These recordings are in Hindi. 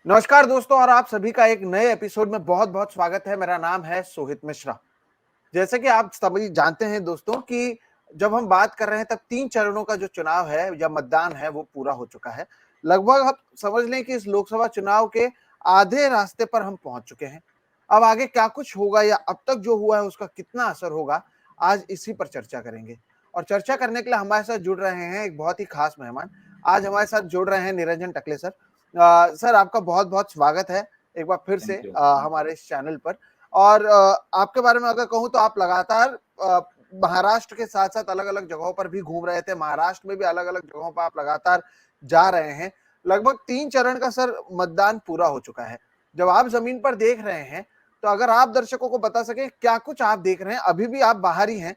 नमस्कार दोस्तों और आप सभी का एक नए एपिसोड में बहुत बहुत स्वागत है। मेरा नाम है सोहित मिश्रा। जैसे कि आप सभी जानते हैं दोस्तों कि जब हम बात कर रहे हैं तब 3 चरणों का जो चुनाव है या मतदान है वो पूरा हो चुका है। लगभग आप समझ लें कि इस लोकसभा चुनाव के आधे रास्ते पर हम पहुंच चुके हैं। अब आगे क्या कुछ होगा या अब तक जो हुआ है उसका कितना असर होगा, आज इसी पर चर्चा करेंगे। और चर्चा करने के लिए हमारे साथ जुड़ रहे हैं एक बहुत ही खास मेहमान। आज हमारे साथ जुड़ रहे हैं निरंजन टकले सर। सर आपका बहुत-बहुत स्वागत है एक बार फिर से थैंक यू। हमारे इस चैनल पर। और आपके बारे में अगर कहूँ तो आप लगातार महाराष्ट्र के साथ-साथ अलग-अलग जगहों पर भी घूम रहे थे। महाराष्ट्र में भी अलग-अलग जगहों पर आप लगातार जा रहे हैं। लगभग 3 चरण का सर मतदान पूरा हो चुका है। जब आप ज़मीन पर देख रहे हैं, तो अगर आप दर्शकों को बता सकें क्या कुछ आप देख रहे हैं? अभी भी आप बाहर ही हैं,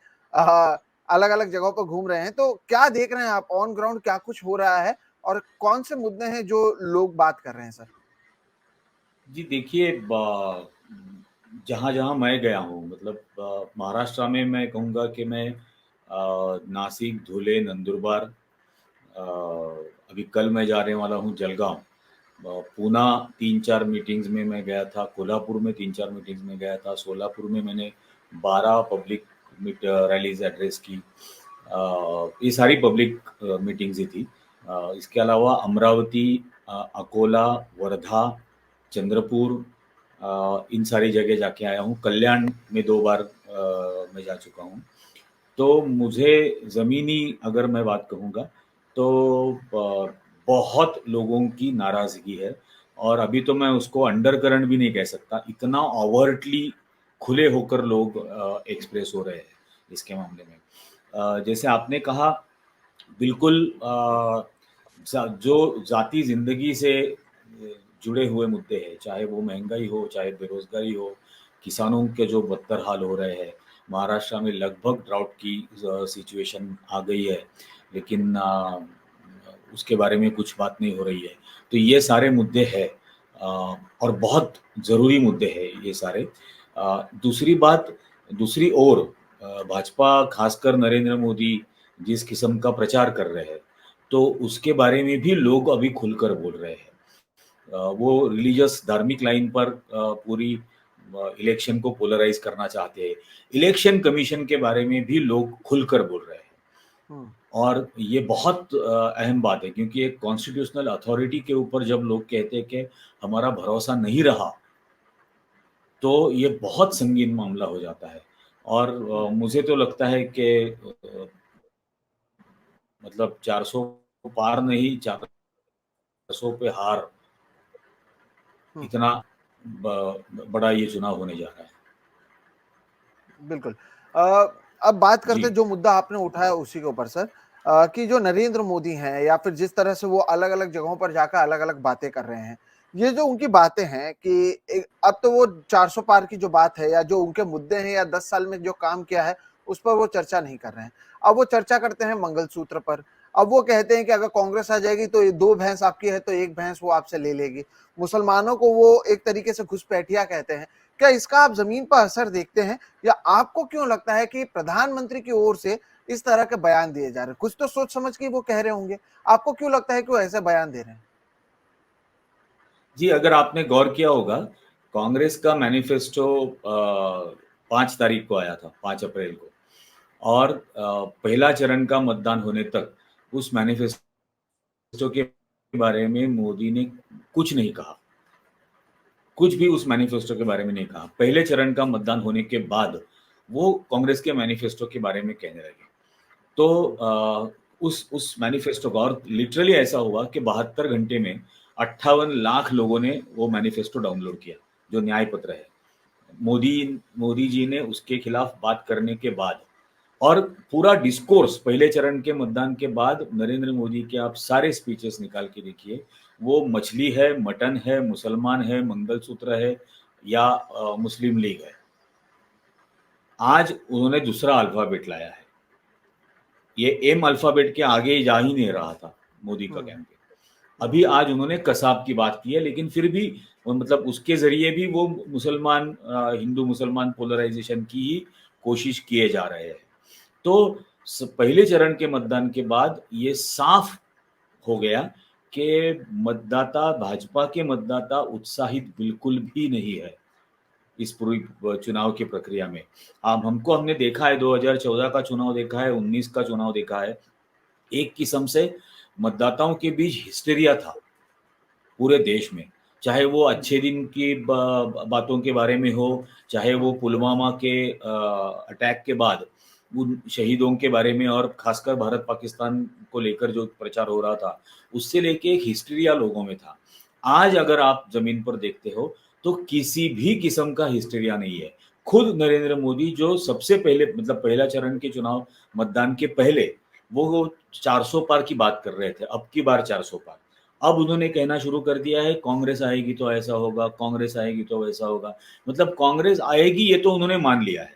अलग-अलग जगहों पर घूम रहे हैं, तो क्या देख रहे हैं आप ऑन ग्राउंड क्या कुछ हो रहा है? और कौन से मुद्दे हैं जो लोग बात कर रहे हैं सर? जी देखिए, जहाँ-जहाँ मैं गया हूँ मतलब महाराष्ट्र में मैं कहूँगा कि मैं नासिक, धुले, नंदुरबार, अभी कल मैं जाने वाला हूँ जलगाँव। पूना 3-4 मीटिंग्स में मैं गया था, कोल्हापुर में 3-4 मीटिंग्स में गया था, सोलापुर में मैंने 12 पब्लिक रैलीज एड्रेस की। ये सारी पब्लिक मीटिंग्स ही थी। इसके अलावा अमरावती, अकोला, वर्धा, चंद्रपुर, इन सारी जगह जाके आया हूँ। कल्याण में 2 बार मैं जा चुका हूँ। तो मुझे ज़मीनी अगर मैं बात कहूँगा तो बहुत लोगों की नाराज़गी है और अभी तो मैं उसको अंडरकरंट भी नहीं कह सकता, इतना ओवरटली खुले होकर लोग एक्सप्रेस हो रहे हैं इसके मामले में। जैसे आपने कहा बिल्कुल, जो जाती ज़िंदगी से जुड़े हुए मुद्दे हैं, चाहे वो महंगाई हो, चाहे बेरोज़गारी हो, किसानों के जो बदतर हाल हो रहे हैं। महाराष्ट्र में लगभग ड्राउट की सिचुएशन आ गई है, लेकिन उसके बारे में कुछ बात नहीं हो रही है। तो ये सारे मुद्दे हैं और बहुत ज़रूरी मुद्दे हैं ये सारे। दूसरी बात, दूसरी ओर भाजपा खासकर नरेंद्र मोदी जिस किस्म का प्रचार कर रहे हैं, तो उसके बारे में भी लोग अभी खुलकर बोल रहे हैं। वो रिलीजियस धार्मिक लाइन पर पूरी इलेक्शन को पोलराइज करना चाहते हैं। इलेक्शन कमीशन के बारे में भी लोग खुलकर बोल रहे हैं हुँ। और ये बहुत अहम बात है क्योंकि एक कॉन्स्टिट्यूशनल अथॉरिटी के ऊपर जब लोग कहते हैं कि हमारा भरोसा नहीं रहा, तो ये बहुत संगीन मामला हो जाता है और हुँ। मुझे तो लगता है कि मतलब 400 पार नहीं, 400 पे हार, हुँ। इतना बड़ा ये चुनाव होने जा रहा है। बिल्कुल। अब बात करते जी। हैं जो मुद्दा आपने उठाया उसी के ऊपर सर, कि जो नरेंद्र मोदी हैं या फिर जिस तरह से वो अलग-अलग जगहों पर जाकर अलग-अलग बातें कर रहे हैं। ये जो उनकी बातें हैं कि अब तो वो 400 पार की जो बात है या जो उनके मुद्दे हैं या 10 साल में जो काम किया है, उस पर वो चर्चा नहीं कर रहे हैं। अब वो चर्चा करते हैं मंगलसूत्र पर। अब वो कहते हैं कि अगर कांग्रेस आ जाएगी तो ये 2 भैंस आपकी है तो 1 भैंस वो आपसे ले लेगी। मुसलमानों को वो एक तरीके से घुसपैठिया कहते हैं। क्या इसका आप ज़मीन पर असर देखते हैं? या आपको क्यों लगता है कि प्रधानमंत्री की ओर से इस तरह के बयान दिए जा रहे हैं? कुछ तो सोच समझ के वो कह रहे होंगे। आपको क्यों लगता है कि वो ऐसे बयान दे रहे हैं? जी, अगर आपने गौर किया होगा, कांग्रेस का मैनिफेस्टो 5 तारीख को आया था, 5 अप्रैल को और पहला चरण का मतदान होने तक उस मैनिफेस्टो के बारे में मोदी ने कुछ नहीं कहा। कुछ भी उस मैनिफेस्टो के बारे में नहीं कहा। पहले चरण का मतदान होने के बाद वो कांग्रेस के मैनिफेस्टो के बारे में कहने लगे। तो हुँ। उस मैनिफेस्टो का और लिटरली ऐसा हुआ कि 72 घंटे में 58 लाख लोगों ने वो मैनिफेस्टो डाउनलोड किया, जो न्याय पत्र है। मोदी जी ने उसके खिलाफ बात करने के बाद और पूरा डिस्कोर्स पहले चरण के मतदान के बाद नरेंद्र मोदी के आप सारे स्पीचेस निकाल के देखिए, वो मछली है, मटन है, मुसलमान है, मंगलसूत्र है या मुस्लिम लीग है। आज उन्होंने दूसरा अल्फाबेट लाया है। ये एम अल्फाबेट के आगे जा ही नहीं रहा था मोदी का हुँ। कैंपेन। हुँ। अभी आज उन्होंने कसाब की बात की है, लेकिन फिर भी मतलब उसके ज़रिए भी वो मुसलमान हिंदू-मुसलमान पोलराइज़ेशन की ही कोशिश किए जा रहे हैं। तो पहले चरण के मतदान के बाद ये साफ हो गया कि मतदाता, भाजपा के मतदाता उत्साहित बिल्कुल भी नहीं है इस पूरी चुनाव की प्रक्रिया में। हमने देखा है, 2014 का चुनाव देखा है, 19 का चुनाव देखा है। एक किस्म से मतदाताओं के बीच हिस्टेरिया था पूरे देश में, चाहे वो अच्छे दिन की बातों के बारे में हो, चाहे वो पुलवामा के अटैक के बाद उन शहीदों के बारे में, और खासकर भारत पाकिस्तान को लेकर जो प्रचार हो रहा था, उससे लेके एक हिस्टेरिया लोगों में था। आज अगर आप जमीन पर देखते हो तो किसी भी किस्म का हिस्टेरिया नहीं है। खुद नरेंद्र मोदी जो सबसे पहले, मतलब पहला चरण के चुनाव मतदान के पहले वो 400 पार की बात कर रहे थे, अब की बार 400 पार। अब उन्होंने कहना शुरू कर दिया है कांग्रेस आएगी तो ऐसा होगा, कांग्रेस आएगी तो वैसा होगा। मतलब कांग्रेस आएगी ये तो उन्होंने मान लिया है।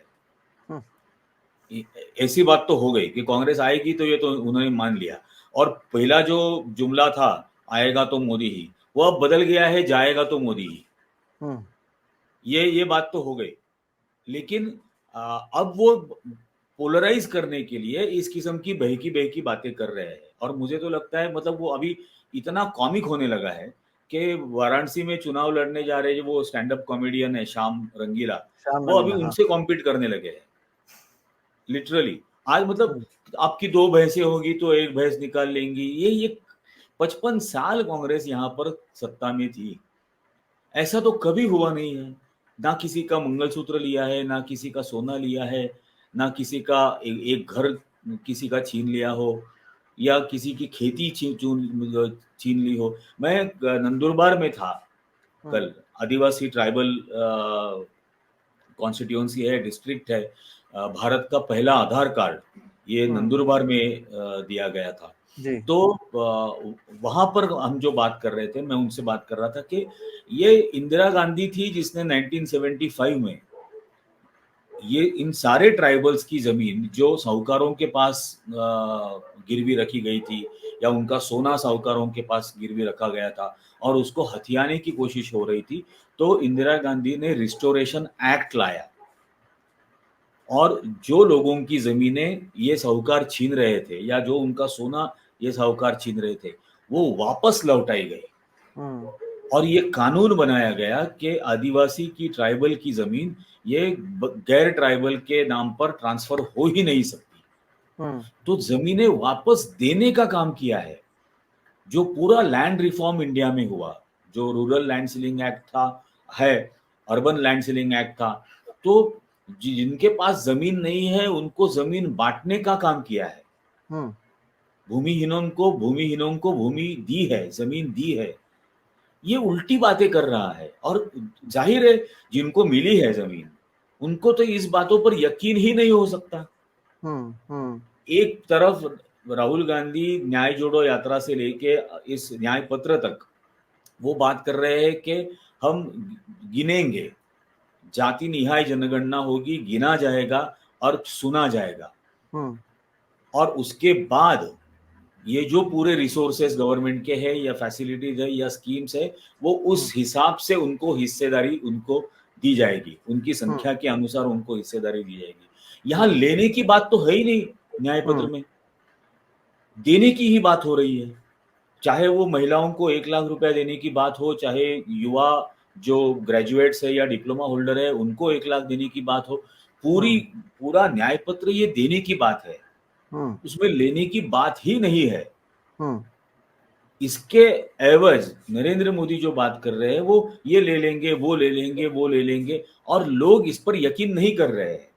ऐसी बात तो हो गई कि कांग्रेस आएगी तो ये तो उन्होंने मान लिया। और पहला जो जुमला था आएगा तो मोदी ही, वो अब बदल गया है जाएगा तो मोदी ही। ये बात तो हो गई। लेकिन अब वो पोलराइज करने के लिए इस किस्म की बहकी बहकी बातें कर रहे हैं। और मुझे तो लगता है, मतलब वो अभी इतना कॉमिक होने लगा है कि वाराणसी में चुनाव लड़ने जा रहे वो स्टैंड अप कॉमेडियन है श्याम रंगीला, वो अभी उनसे कॉम्पीट करने लगे हैं लिटरली। आज मतलब आपकी 2 भैंसें होगी तो एक भैंस निकाल लेंगी। ये 55 साल कांग्रेस यहाँ पर सत्ता में थी, ऐसा तो कभी हुआ नहीं है। ना किसी का मंगलसूत्र लिया है, ना किसी का सोना लिया है, ना किसी का एक घर किसी का छीन लिया हो, या किसी की खेती छीन ली हो। मैं नंदुरबार में था कल, आदिवासी ट्राइबल कॉन्स्टिट्यूंसी है, डिस्ट्रिक्ट है। भारत का पहला आधार कार्ड ये नंदुरबार में दिया गया था। तो वहां पर हम जो बात कर रहे थे, मैं उनसे बात कर रहा था कि ये इंदिरा गांधी थी जिसने 1975 में ये इन सारे ट्राइबल्स की जमीन जो साहूकारों के पास गिरवी रखी गई थी, या उनका सोना साहूकारों के पास गिरवी रखा गया था और उसको हथियाने की कोशिश हो रही थी, तो इंदिरा गांधी ने रिस्टोरेशन एक्ट लाया और जो लोगों की जमीनें ये साहूकार छीन रहे थे या जो उनका सोना ये साहूकार छीन रहे थे वो वापस लौटाई गई। और ये कानून बनाया गया कि आदिवासी की ट्राइबल की जमीन ये गैर ट्राइबल के नाम पर ट्रांसफर हो ही नहीं सकती। तो जमीनें वापस देने का काम किया है। जो पूरा लैंड रिफॉर्म इंडिया में हुआ, जो रूरल लैंड सीलिंग एक्ट था है, अर्बन लैंड सीलिंग एक्ट था, तो जिनके पास जमीन नहीं है उनको जमीन बांटने का काम किया है। भूमिहीनों को भूमि दी है, जमीन दी है। ये उल्टी बातें कर रहा है। और जाहिर है जिनको मिली है जमीन उनको तो इस बातों पर यकीन ही नहीं हो सकता। एक तरफ राहुल गांधी न्याय जोड़ो यात्रा से लेके इस न्याय पत्र तक वो बात कर रहे हैं कि हम गिनेंगे, जाति निहाय जनगणना होगी, गिना जाएगा और सुना जाएगा। और उसके बाद ये जो पूरे रिसोर्सेस गवर्नमेंट के हैं या फैसिलिटीज है या स्कीम्स है वो उस हिसाब से उनको हिस्सेदारी उनको दी जाएगी, उनकी संख्या के अनुसार उनको हिस्सेदारी दी जाएगी। यहाँ लेने की बात तो है ही नहीं, न्याय पत्र में देने की ही बात हो रही है। चाहे वो महिलाओं को 1 लाख रुपया देने की बात हो, चाहे युवा जो ग्रेजुएट्स है या डिप्लोमा होल्डर है उनको 1 लाख देने की बात हो, पूरा न्याय पत्र ये देने की बात है, उसमें लेने की बात ही नहीं है। इसके एवज नरेंद्र मोदी जो बात कर रहे हैं वो ये ले लेंगे, वो ले लेंगे, वो ले लेंगे, और लोग इस पर यकीन नहीं कर रहे हैं।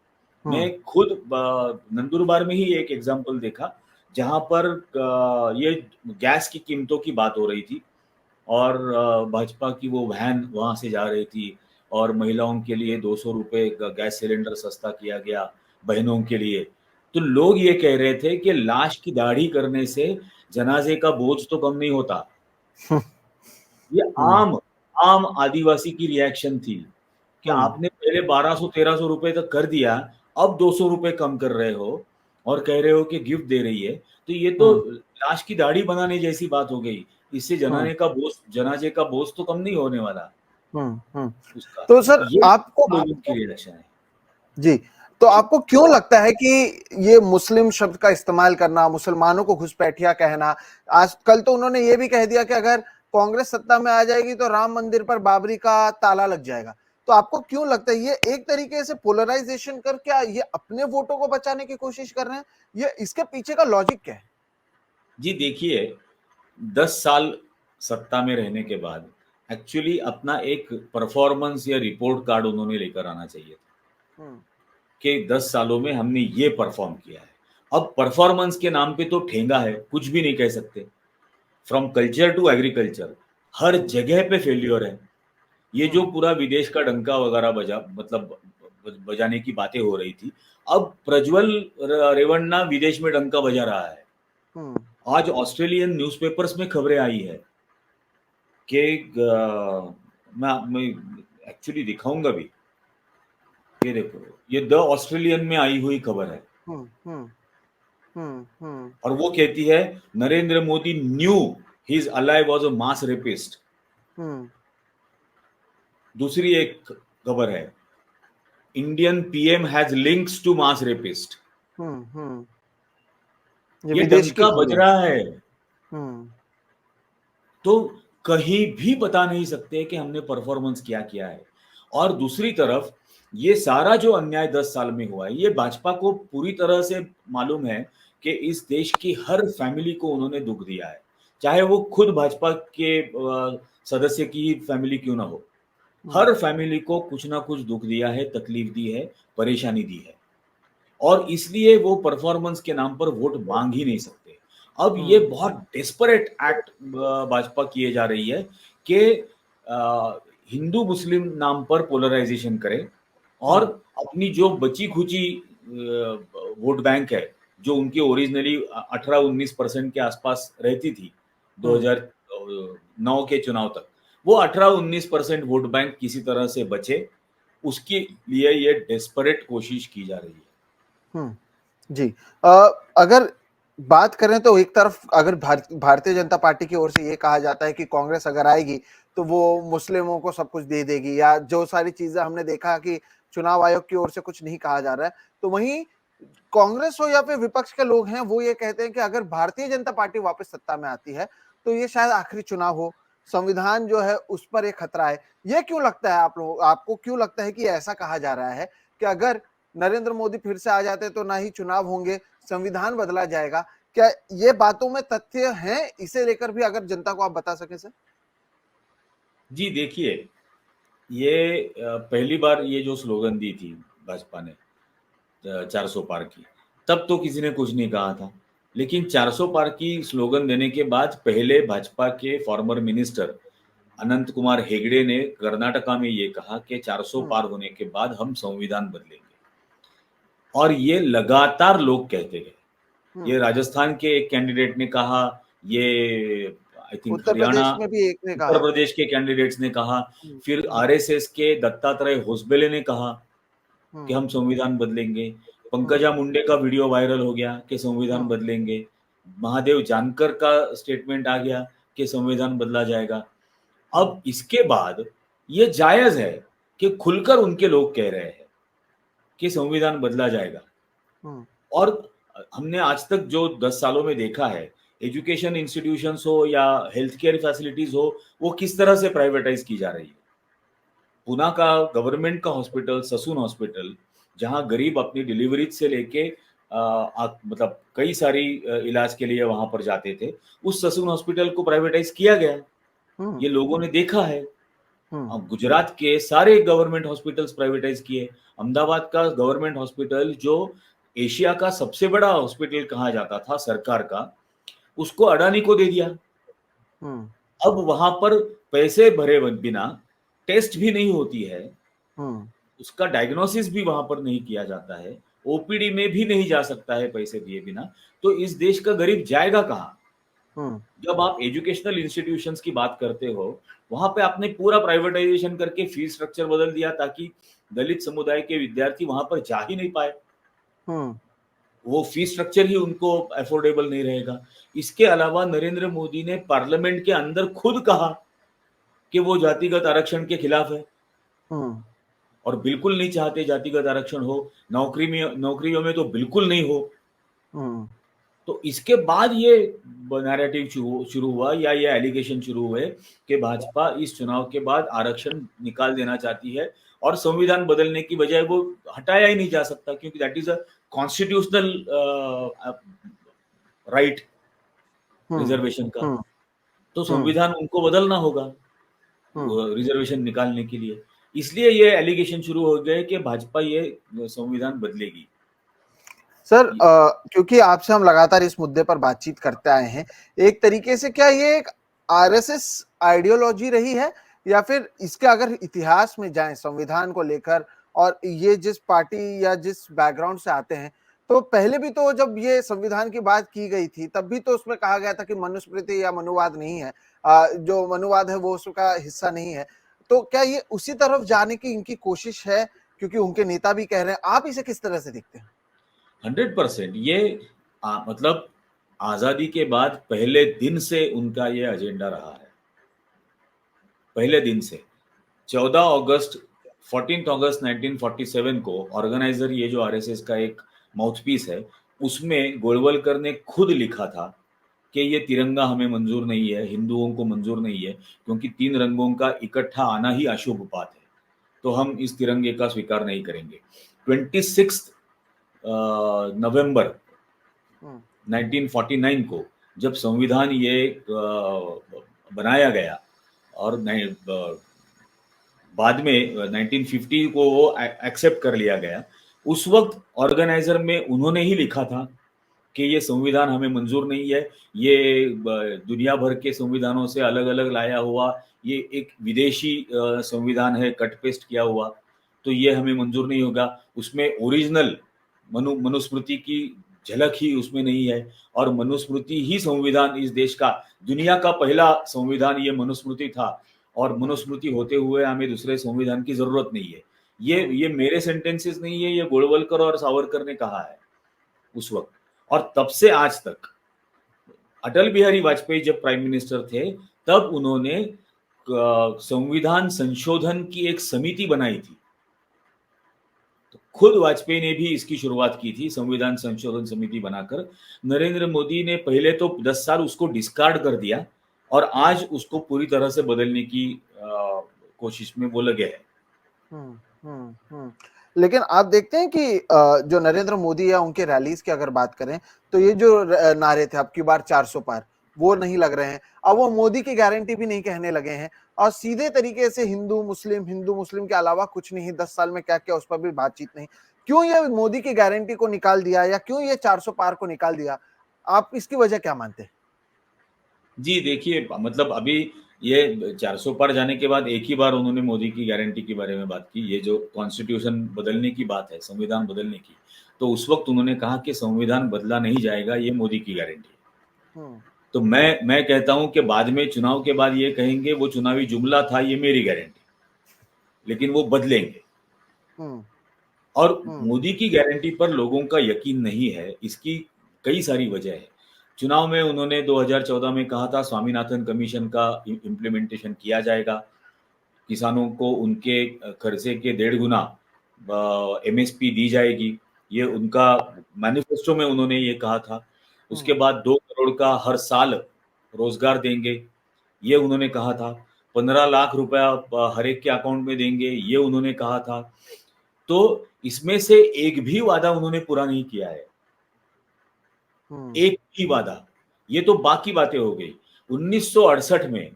मैं खुद नंदुरबार में ही एक एग्जांपल देखा जहां पर ये गैस की कीमतों की बात हो रही थी और भाजपा की वो वैन वहां से जा रही थी और महिलाओं के लिए 200 रुपए का गैस सिलेंडर सस्ता किया गया, बहनों के लिए। तो लोग ये कह रहे थे कि लाश की दाढ़ी करने से जनाजे का बोझ तो कम नहीं होता। ये आम आदिवासी की रिएक्शन थी कि आपने पहले 1200-1300 रुपए तक कर दिया, अब 200 रुपए कम कर रहे हो और कह रहे हो कि गिफ्ट दे रही है, तो ये तो लाश की दाढ़ी बनाने जैसी बात हो गई। इससे जनाजे का बोझ तो कम नहीं होने वाला। तो सर आपको लोगों की रिएक्शन है जी, तो आपको क्यों लगता है कि ये मुस्लिम शब्द का इस्तेमाल करना, मुसलमानों को घुसपैठिया कहना, आज कल तो उन्होंने ये भी कह दिया कि अगर कांग्रेस सत्ता में आ जाएगी तो राम मंदिर पर बाबरी का ताला लग जाएगा। तो आपको क्यों लगता है ये एक तरीके से पोलराइजेशन कर क्या ये अपने वोटों को बचाने की कोशिश कर रहे हैं? ये इसके पीछे का लॉजिक क्या है? जी देखिए, 10 साल सत्ता में रहने के बाद एक्चुअली अपना एक परफॉर्मेंस या रिपोर्ट कार्ड उन्होंने लेकर आना चाहिए था हम्म कि 10 सालों में हमने ये परफॉर्म किया है। अब परफॉर्मेंस के नाम पे तो ठेंगा है, कुछ भी नहीं कह सकते। फ्रॉम कल्चर टू एग्रीकल्चर हर जगह पे फेल्योर है। ये जो हम्म पूरा विदेश का डंका वगैरह मतलब बजाने की बातें हो रही थी, अब प्रज्वल रेवन्ना विदेश में डंका बजा रहा है। हम्म आज ऑस्ट्रेलियन न्यूज़पेपर्स में खबरें आई है कि मैं एक्चुअली दिखाऊंगा भी। ये देखो, ये द ऑस्ट्रेलियन में आई हुई खबर है हम्म हम्म हम्म और वो कहती है Narendra Modi knew his ally was a mass rapist. हम्म दूसरी एक खबर है Indian PM has links to mass rapist. हम्म ये ये विदेश की डंका बज खबरें। रहा है। हम्म तो कहीं भी बता नहीं सकते कि हमने परफॉर्मेंस क्या किया है। और दूसरी तरफ ये सारा जो अन्याय 10 साल में हुआ है ये भाजपा को पूरी तरह से मालूम है कि इस देश की हर फैमिली को उन्होंने दुख दिया है, चाहे वो खुद भाजपा के सदस्य की फैमिली क्यों ना हो। हम्म हर फैमिली को कुछ ना कुछ दुख दिया है, तकलीफ दी है, परेशानी दी है और इसलिए वो परफॉर्मेंस के नाम पर वोट मांग ही नहीं सकते। अब ये हम्म बहुत डेस्परेट एक्ट भाजपा किए जा रही है कि हिंदू मुस्लिम नाम पर पोलराइजेशन करे और हम्म अपनी जो बची खुची वोट बैंक है जो उनकी ओरिजिनली 18-19% के आसपास रहती थी हम्म 2009 के चुनाव तक, वो 18-19% वोट बैंक किसी तरह से बचे, उसके लिए ये डेस्परेट कोशिश की जा रही है। जी। अगर बात करें तो एक तरफ अगर भारतीय जनता पार्टी की ओर से ये कहा जाता है कि कांग्रेस अगर आएगी तो वो मुस्लिमों को सब कुछ दे देगी या जो सारी चीजें हमने देखा कि चुनाव आयोग की ओर से कुछ नहीं कहा जा रहा है, तो वहीं कांग्रेस हो या फिर विपक्ष के लोग हैं वो ये कहते हैं कि अगर भारतीय जनता पार्टी वापस सत्ता में आती है तो ये शायद आखिरी चुनाव हो, संविधान जो है उस पर एक खतरा है। ये क्यों लगता है आप लोग, आपको क्यों लगता है कि ऐसा कहा जा रहा है कि अगर नरेंद्र मोदी फिर से आ जाते तो ना ही चुनाव होंगे, संविधान बदला जाएगा? क्या ये बातों में तथ्य हैं? इसे लेकर भी अगर जनता को आप बता सके सर। जी देखिए, ये पहली बार ये जो स्लोगन दी थी भाजपा ने 400 पार की, तब तो किसी ने कुछ नहीं कहा था। लेकिन 400 पार की स्लोगन देने के बाद पहले भाजपा के फॉर्मर मिनिस्टर अनंत कुमार हेगड़े ने कर्नाटका में ये कहा कि 400 हम्म पार होने के बाद हम संविधान बदलेंगे और ये लगातार लोग कहते गए। ये हम्म राजस्थान के एक कैंडिडेट ने कहा, ये आई थिंक उत्तर हरियाणा, प्रदेश में भी एक ने कहा उत्तर है। प्रदेश के कैंडिडेट्स ने कहा, फिर हम्म आरएसएस के दत्तात्रेय होसबले ने कहा कि हम्म हम संविधान बदलेंगे। हम्म पंकजा मुंडे का वीडियो वायरल हो गया कि संविधान हम्म बदलेंगे। महादेव जानकर का स्टेटमेंट आ गया कि संविधान बदला जाएगा। हम्म अब इसके बाद ये जायज है कि खुलकर उनके लोग कह रहे हैं कि संविधान बदला जाएगा। हम्म और हमने आज तक जो 10 सालों में देखा है, एजुकेशन इंस्टीट्यूशंस हो या हेल्थ केयर फैसिलिटीज हो, वो किस तरह से प्राइवेटाइज की जा रही है। पुणे का गवर्नमेंट का हॉस्पिटल ससून हॉस्पिटल, जहां गरीब अपनी डिलीवरी से लेके मतलब कई सारी इलाज के लिए वहां पर जाते थे, उस ससून हॉस्पिटल को प्राइवेटाइज किया गया। हम्म ये लोगों ने देखा है। हम्म अब गुजरात के सारे गवर्नमेंट हॉस्पिटल्स प्राइवेटाइज किए। अहमदाबाद का गवर्नमेंट हॉस्पिटल जो एशिया का सबसे बड़ा हॉस्पिटल कहा जाता था सरकार का, उसको अडानी को दे दिया। हम्म अब वहां पर पैसे भरे बिना टेस्ट भी नहीं होती है, हम्म उसका डायग्नोसिस भी वहां पर नहीं किया जाता है, ओपीडी में भी नहीं जा सकता है पैसे दिए बिना। तो इस देश का गरीब जाएगा कहाँ? हम्म जब आप एजुकेशनल इंस्टीट्यूशंस की बात करते हो, वहां पे आपने पूरा प्राइवेटाइजेशन करके फीस स्ट्रक्चर बदल दिया, ताकि दलित समुदाय के विद्यार्थी वहां पर जा ही नहीं पाए। हम्म इसके अलावा नरेंद्र मोदी ने पार्लियामेंट के अंदर खुद कहा कि वो जातिगत आरक्षण के खिलाफ है। पुना का गवर्नमेंट का हॉस्पिटल ससून हॉस्पिटल, जहां गरीब अपनी डिलीवरी से लेके वो फीस स्ट्रक्चर ही उनको अफोर्डेबल नहीं रहेगा। इसके अलावा नरेंद्र मोदी ने पार्लियामेंट के अंदर खुद कहा कि वो जातिगत आरक्षण के खिलाफ है। हम्म और बिल्कुल नहीं चाहते जातिगत आरक्षण हो, नौकरियों में तो बिल्कुल नहीं हो। हम्म तो इसके बाद ये नैरेटिव शुरू हुआ या ये एलिगेशन शुरू हुए कि भाजपा इस चुनाव के बाद आरक्षण निकाल देना चाहती है और संविधान बदलने की बजाय वो हटाया ही नहीं जा सकता, क्योंकि that is a constitutional right hmm reservation का। हम्म तो हम्म संविधान उनको बदलना होगा हम्म रिजर्वेशन निकालने के लिए। इसलिए ये एलिगेशन शुरू हो गए कि भाजपा ये संविधान बदलेगी। सर, क्योंकि आपसे हम लगातार इस मुद्दे पर बातचीत करते आए हैं, एक तरीके से क्या ये एक आरएसएस आइडियोलॉजी रही है, या फिर इसके अगर इतिहास में जाएं संविधान को लेकर, और ये जिस पार्टी या जिस बैकग्राउंड से आते हैं, तो पहले भी तो जब ये संविधान की बात की गई थी तब भी तो उसमें कहा गया था कि मनुस्मृति या मनुवाद नहीं है, जो मनुवाद है वो उसका हिस्सा नहीं है। तो क्या ये उसी तरफ जाने की इनकी कोशिश है, क्योंकि उनके नेता भी कह रहे हैं? आप इसे किस तरह से देखते हैं? 100% ये मतलब आजादी के बाद पहले दिन से उनका ये एजेंडा रहा है। पहले दिन से 14 अगस्त 14 अगस्त 1947 को ऑर्गेनाइजर, ये जो आरएसएस का एक माउथपीस है, उसमें गोलवलकर ने खुद लिखा था कि ये तिरंगा हमें मंजूर नहीं है, हिंदुओं को मंजूर नहीं है, क्योंकि 3 रंगों का इकट्ठा आना ही अशुभ बात है, तो हम इस तिरंगे का स्वीकार नहीं करेंगे। 26 नवंबर हम्म 1949 को जब संविधान ये बनाया गया और बाद में 1950 को वो एक्सेप्ट कर लिया गया, उस वक्त ऑर्गेनाइजर में उन्होंने ही लिखा था कि ये संविधान हमें मंजूर नहीं है, ये दुनिया भर के संविधानों से अलग अलग लाया हुआ ये एक विदेशी संविधान है, कट पेस्ट किया हुआ, तो ये हमें मंजूर नहीं होगा। उसमें ओरिजिनल मनुस्मृति की झलक ही उसमें नहीं है, और मनुस्मृति ही संविधान इस देश का, दुनिया का पहला संविधान ये मनुस्मृति था, और हम्म मनुस्मृति होते हुए हमें दूसरे संविधान की जरूरत नहीं है। ये मेरे सेंटेंसेस नहीं है, ये गोलवलकर और सावरकर ने कहा है उस वक्त। और तब से आज तक अटल बिहारी वाजपेयी जब प्राइम मिनिस्टर थे, तब उन्होंने संविधान संशोधन की एक समिति बनाई थी। तो खुद वाजपेयी ने भी इसकी शुरुआत की थी, संविधान संशोधन समिति बनाकर। नरेंद्र मोदी ने पहले तो 10 साल उसको डिस्कार्ड कर दिया, और आज उसको पूरी तरह से बदलने की कोशिश में वो लगे हैं। लेकिन आप देखते हैं कि जो नरेंद्र मोदी या उनके रैलीज की अगर बात करें, तो ये जो नारे थे अब की बार 400 पार, वो नहीं लग रहे हैं। अब वो मोदी की गारंटी भी नहीं कहने लगे हैं, और सीधे तरीके से हिंदू मुस्लिम के अलावा कुछ नहीं, 10 साल में क्या क्या उस पर भी बातचीत नहीं। क्यों ये मोदी की गारंटी को निकाल दिया, या क्यों ये 400 पार को निकाल दिया? आप इसकी वजह क्या मानते हैं? जी देखिए, मतलब अभी ये 400 पार जाने के बाद एक ही बार उन्होंने मोदी की गारंटी के बारे में बात की, ये जो कॉन्स्टिट्यूशन बदलने की बात है, संविधान बदलने की, तो उस वक्त उन्होंने कहा कि संविधान बदला नहीं जाएगा, ये मोदी की गारंटी है। हम्म तो मैं कहता हूं कि बाद में चुनाव के बाद ये कहेंगे वो चुनावी जुमला था, ये मेरी गारंटी, लेकिन वो बदलेंगे। हम्म और हम्म मोदी की गारंटी पर लोगों का यकीन नहीं है, इसकी कई सारी वजह है। चुनाव में उन्होंने 2014 में कहा था स्वामीनाथन कमीशन का इम्प्लीमेंटेशन किया जाएगा, किसानों को उनके खर्चे के 1.5 गुना एमएसपी दी जाएगी, ये उनका मैनिफेस्टो में उन्होंने ये कहा था। उसके हम्म बाद 2 करोड़ का हर साल रोजगार देंगे, ये उन्होंने कहा था। 15 लाख रुपया हर एक के अकाउंट में देंगे, ये उन्होंने कहा था। तो इसमें से एक भी वादा उन्होंने पूरा नहीं किया है, हम्म एक भी वादा। ये तो बाकी बातें हो गई। 1968 में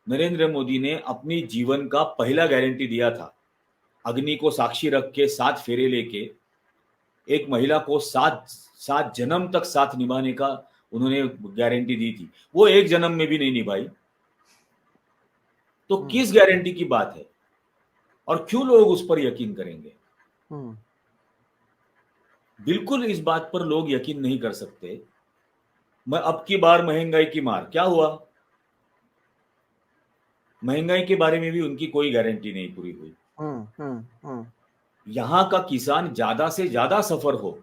नरेंद्र मोदी ने अपनी जीवन का पहला गारंटी दिया था, अग्नि को साक्षी रख के 7 फेरे लेके एक महिला को 7 जन्म तक साथ निभाने का उन्होंने गारंटी दी थी, वो एक जन्म में भी नहीं निभाई। तो हम्म किस गारंटी की बात है, और क्यों लोग उस पर यकीन करेंगे? हम्म बिल्कुल इस बात पर लोग यकीन नहीं कर सकते। मैं अब की बार महंगाई की मार, क्या हुआ? महंगाई के बारे में भी उनकी कोई गारंटी नहीं पूरी हुई। हम्म हम्म हम्म यहां का किसान ज्यादा से ज्यादा सफर हो,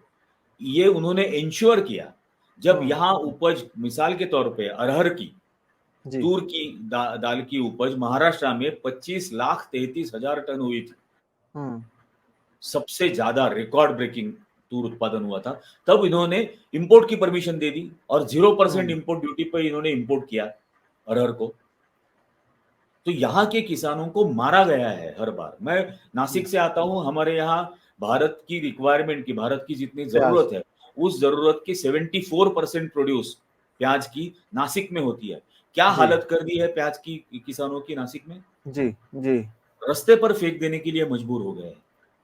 ये उन्होंने इंश्योर किया। जब हम्म यहां उपज, मिसाल के तौर पे अरहर की, जी। तूर की दाल की उपज महाराष्ट्र में 25,33,000 टन हुई थी। हम्म सबसे ज्यादा रिकॉर्ड ब्रेकिंग तूर उत्पादन हुआ था, तब इन्होंने इंपोर्ट की परमिशन दे दी और 0% इंपोर्ट ड्यूटी पर इन्होंने इंपोर्ट किया अरहर को। तो यहाँ के किसानों को मारा गया है हर बार। मैं नासिक से आता हूँ, हमारे यहाँ भारत की रिक्वायरमेंट की, भारत की जितनी प्याज। जरूरत है उस जरूरत की 74% प्रोड्यूस प्याज की नासिक में होती है। क्या जी हालत कर दी है प्याज की किसानों की नासिक में, जी जी। रास्ते पर फेंक देने के लिए मजबूर हो गए।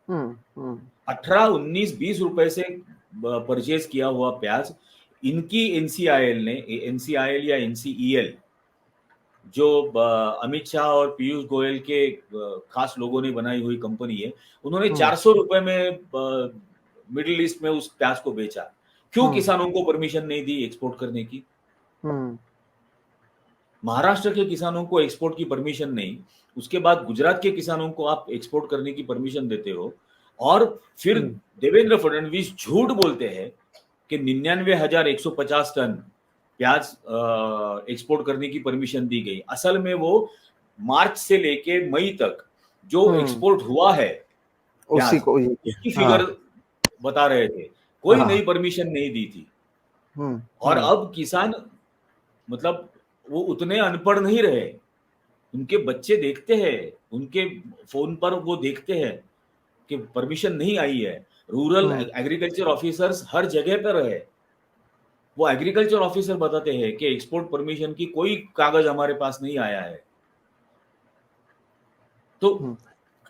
हम्म। 18, 19, 20 रुपए से परचेज किया हुआ प्याज, इनकी एनसीआईएल ने, एनसीआईएल या एनसीईएल, जो अमित शाह और पीयूष गोयल के खास लोगों ने बनाई हुई कंपनी है, उन्होंने हम्म 400 रुपए में मिडिल ईस्ट में उस प्याज को बेचा। क्यों हम्म किसानों को परमिशन नहीं दी एक्सपोर्ट करने की? हम्म महाराष्ट्र के किसानों को एक्सपोर्ट की परमिशन नहीं, उसके बाद गुजरात के किसानों को आप एक्सपोर्ट करने की परमिशन देते हो, और फिर हम्म देवेंद्र फडणवीस झूठ बोलते हैं कि 99,150 टन प्याज एक्सपोर्ट करने की परमिशन दी गई। असल में वो मार्च से लेके मई तक जो हम्म, एक्सपोर्ट हुआ है उसी प्याज, को ये उसकी हाँ फिगर बता रहे थे। कोई नई हाँ। परमिशन नहीं दी थी। हम्म और हम्म अब किसान, मतलब वो उतने अनपढ़ नहीं रहे, उनके बच्चे देखते हैं, उनके फोन पर वो देखते हैं कि परमिशन नहीं आई है। रूरल हम्म एग्रीकल्चर ऑफिसर्स हर जगह पर रहे, वो एग्रीकल्चर ऑफिसर बताते हैं कि एक्सपोर्ट परमिशन की कोई कागज हमारे पास नहीं आया है। तो हम्म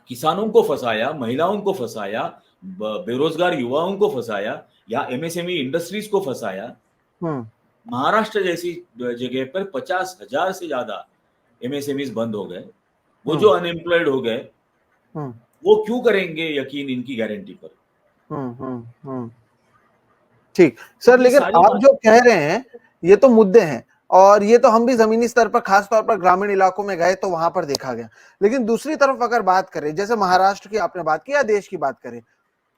किसानों को फंसाया, महिलाओं को फंसाया, बेरोजगार युवाओं को फंसाया, या एमएसएमई इंडस्ट्रीज को फंसाया। हम्म महाराष्ट्र जैसी जगह पर 50,000 से ज्यादा एमएसएमईज बंद हो गए। वो जो हम्म अनएम्प्लॉयड हो गए, हम्म वो क्यों करेंगे यकीन इनकी गारंटी पर? हम्म। ठीक सर, ये लेकिन सारी आप बात। जो कह रहे हैं ये तो मुद्दे हैं, और ये तो हम भी जमीनी स्तर पर, खास तौर पर ग्रामीण इलाकों में गए तो वहां पर देखा गया। लेकिन दूसरी तरफ अगर बात करें, जैसे महाराष्ट्र की आपने बात की या देश की बात करें,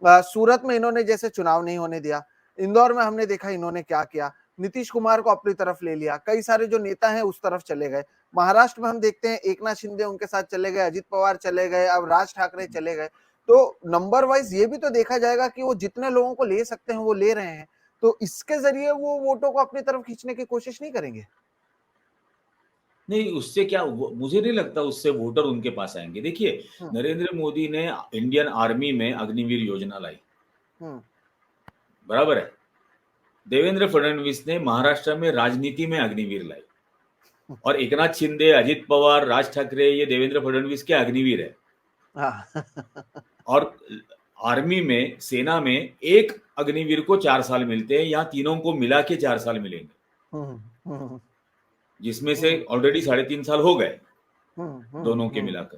सूरत में इन्होंने जैसे चुनाव नहीं होने दिया, इंदौर में हमने देखा इन्होंने क्या किया, नीतीश कुमार को अपनी तरफ ले लिया, कई सारे जो नेता हैं उस तरफ चले गए। महाराष्ट्र में हम देखते हैं एकनाथ शिंदे उनके साथ चले गए, अजित पवार चले गए, अब राज ठाकरे चले गए। तो नंबर वाइज ये भी तो देखा जाएगा कि वो जितने लोगों को ले सकते हैं वो ले रहे हैं, तो इसके जरिए वो वोटों को अपनी तरफ खींचने की कोशिश नहीं करेंगे? नहीं, उससे क्या, मुझे नहीं लगता उससे वोटर उनके पास आएंगे। देखिए, हम्म नरेंद्र मोदी ने इंडियन आर्मी में अग्निवीर योजना लाई, हम्म बराबर है। देवेंद्र फडणवीस ने महाराष्ट्र में राजनीति में अग्निवीर लाई, और एकनाथ शिंदे, अजित पवार, राज ठाकरे, ये देवेंद्र फडणवीस के अग्निवीर है। हाँ और आर्मी में, सेना में एक अग्निवीर को 4 साल मिलते हैं, यहाँ तीनों को मिला के 4 साल मिलेंगे, हम्म हम्म जिसमें से हम्म ऑलरेडी 3.5 साल हो गए दोनों के हम्म मिलाकर।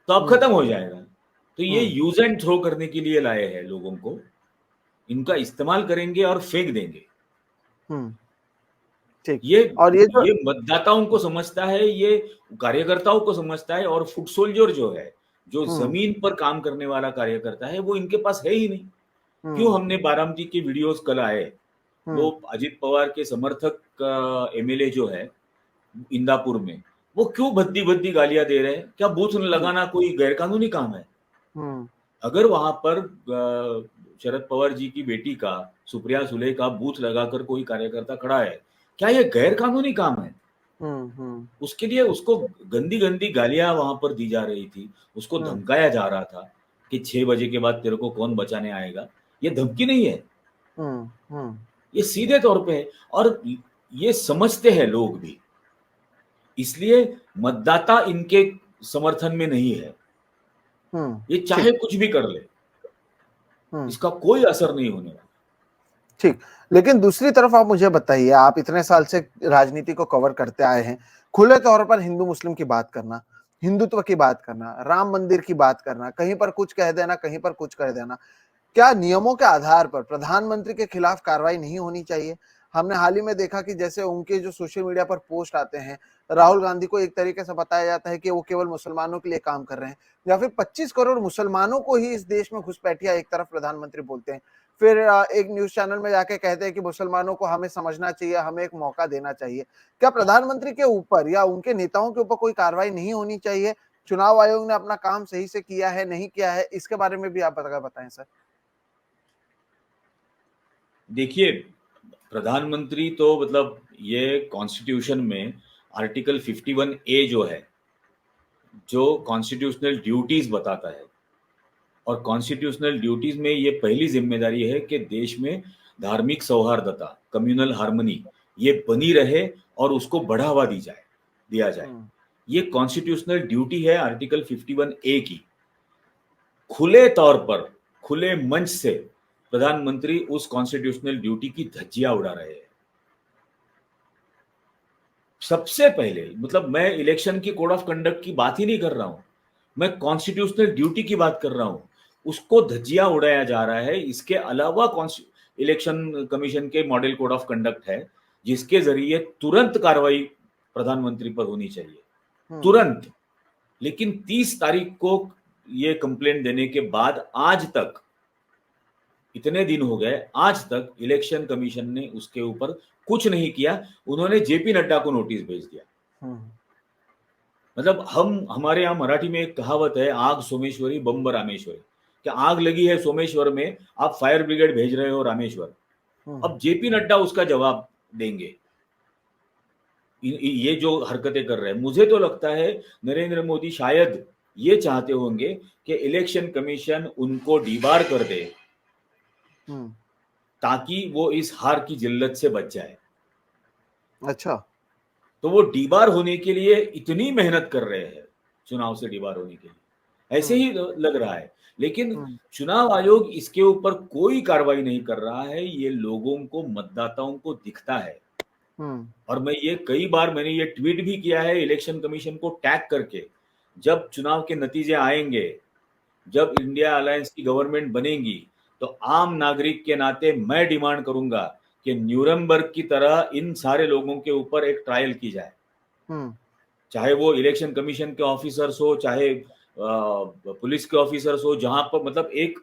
तो अब हम्म खत्म हो जाएगा। तो ये हम्म यूज एंड थ्रो करने के लिए लाए हैं लोगों को, इनका इस्तेमाल करेंगे और फेंक देंगे। हम्म, ठीक। ये और ये जो ये मतदाताओं को समझता है, ये कार्यकर्ताओं को समझता है, और फुट सोल्जर जो है, जो हम्म जमीन पर काम करने वाला कार्यकर्ता है, वो इनके पास है ही नहीं। क्यों हम्म हमने बारामती के वीडियोस कल आए, वो हम्म अजित पवार के समर्थक एमएलए जो है इंदापुर में, वो क्यों भद्दी भद्दी गालियां दे रहे हैं? क्या बूथ लगाना कोई गैरकानूनी काम है? हम्म अगर वहां पर शरद पवार जी की बेटी का, सुप्रिया सुले का बूथ लगाकर कोई कार्यकर्ता खड़ा है, क्या ये गैर कानूनी काम है? हम्म उसके लिए उसको गंदी गंदी गालियां वहां पर दी जा रही थी, उसको हम्म धमकाया जा रहा था कि 6 बजे के बाद तेरे को कौन बचाने आएगा। ये धमकी नहीं है, हम्म ये सीधे तौर पे है। और ये समझते हैं लोग भी, इसलिए मतदाता इनके समर्थन में नहीं है। ये चाहे ठीक। कुछ भी कर ले, हम्म इसका कोई असर नहीं होने वाला। ठीक। लेकिन दूसरी तरफ आप मुझे बताइए, आप इतने साल से राजनीति को कवर करते आए हैं, खुले तौर पर हिंदू मुस्लिम की बात करना, हिंदुत्व की बात करना, राम मंदिर की बात करना, कहीं पर कुछ कह देना, कहीं पर कुछ कह देना, क्या नियमों के आधार पर प्रधानमंत्री के खिलाफ कार्रवाई नहीं होनी चाहिए? हमने हाल ही में देखा कि जैसे उनके जो सोशल मीडिया पर पोस्ट आते हैं, राहुल गांधी को एक तरीके से बताया जाता है कि वो केवल मुसलमानों के लिए काम कर रहे हैं, या फिर 25 करोड़ मुसलमानों को ही इस देश में घुसपैठिया एक तरफ प्रधानमंत्री बोलते हैं, फिर एक न्यूज चैनल में जाके कहते हैं कि मुसलमानों को हमें समझना चाहिए, हमें एक मौका देना चाहिए। क्या प्रधानमंत्री के ऊपर या उनके नेताओं के ऊपर कोई कार्रवाई नहीं होनी चाहिए, चुनाव आयोग ने अपना काम सही से किया है, नहीं किया है, इसके बारे में भी आप बताएं सर। देखिए, प्रधानमंत्री तो मतलब ये कॉन्स्टिट्यूशन में आर्टिकल 51 ए जो है, जो कॉन्स्टिट्यूशनल ड्यूटीज बताता है, और कॉन्स्टिट्यूशनल ड्यूटीज में ये पहली जिम्मेदारी है कि देश में धार्मिक सौहार्दता, कम्युनल हार्मनी, ये बनी रहे और उसको बढ़ावा दिया जाए। ये कॉन्स्टिट्यूशनल ड्यूटी है आर्टिकल 51 ए की। खुले तौर पर, खुले मंच से प्रधानमंत्री उस कॉन्स्टिट्यूशनल ड्यूटी की धज्जियां उड़ा रहे हैं। सबसे पहले मतलब मैं इलेक्शन की कोड ऑफ कंडक्ट की बात ही नहीं कर रहा हूं, मैं कॉन्स्टिट्यूशनल ड्यूटी की बात कर रहा हूं। उसको धज्जियां उड़ाया जा रहा है। इसके अलावा इलेक्शन कमीशन के मॉडल कोड ऑफ कंडक्ट है, जिसके जरिए तुरंत कार्रवाई प्रधानमंत्री पर होनी चाहिए, तुरंत। लेकिन 30 तारीख को ये कंप्लेंट देने के बाद आज तक, इतने दिन हो गए, आज तक इलेक्शन कमीशन ने उसके ऊपर कुछ नहीं किया। उन्होंने जेपी नड्डा को नोटिस भेज दिया। मतलब हमारे यहाँ मराठी में एक कहावत है, आग सोमेश्वरी बम्ब रामेश्वरी। क्या आग लगी है सोमेश्वर में, आप फायर ब्रिगेड भेज रहे हो रामेश्वर। अब जेपी नड्डा उसका जवाब देंगे। ये जो हरकतें कर रहे हैं, मुझे तो लगता है नरेंद्र मोदी शायद ये चाहते होंगे कि इलेक्शन कमीशन उनको डीबार कर दे, ताकि वो इस हार की जिल्लत से बच जाए। अच्छा, तो वो डीबार होने के लिए इतनी मेहनत कर रहे हैं, चुनाव से डीबार होने के लिए, ऐसे ही लग रहा है। लेकिन चुनाव आयोग इसके ऊपर कोई कार्रवाई नहीं कर रहा है। ये लोगों को, मतदाताओं को दिखता है। और मैं ये कई बार मैंने ये ट्वीट भी किया है इलेक्शन कमीशन को टैग करके, जब चुनाव के नतीजे आएंगे, जब इंडिया अलायंस की गवर्नमेंट बनेगी, तो आम नागरिक के नाते मैं डिमांड करूंगा कि न्यूरमबर्ग की तरह इन सारे लोगों के ऊपर एक ट्रायल की जाए। चाहे वो इलेक्शन कमीशन के ऑफिसर्स हो, चाहे पुलिस के ऑफिसर्स हो, जहां पर मतलब एक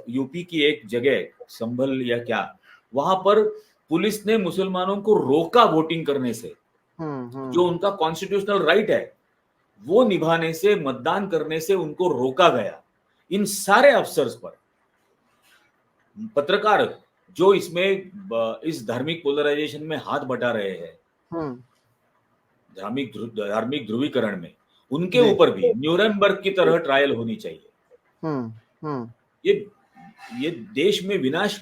यूपी की एक जगह संभल या क्या, वहां पर पुलिस ने मुसलमानों को रोका वोटिंग करने से, जो उनका कॉन्स्टिट्यूशनल राइट है वो निभाने से, मतदान करने से उनको रोका गया। इन सारे अफसर्स पर, पत्रकार जो इसमें इस धार्मिक पोलराइजेशन में हाथ बटा रहे हैं, धार्मिक ध्रुवीकरण में, उनके ऊपर भी न्यूरमबर्ग की तरह ट्रायल होनी चाहिए। ये देश में विनाश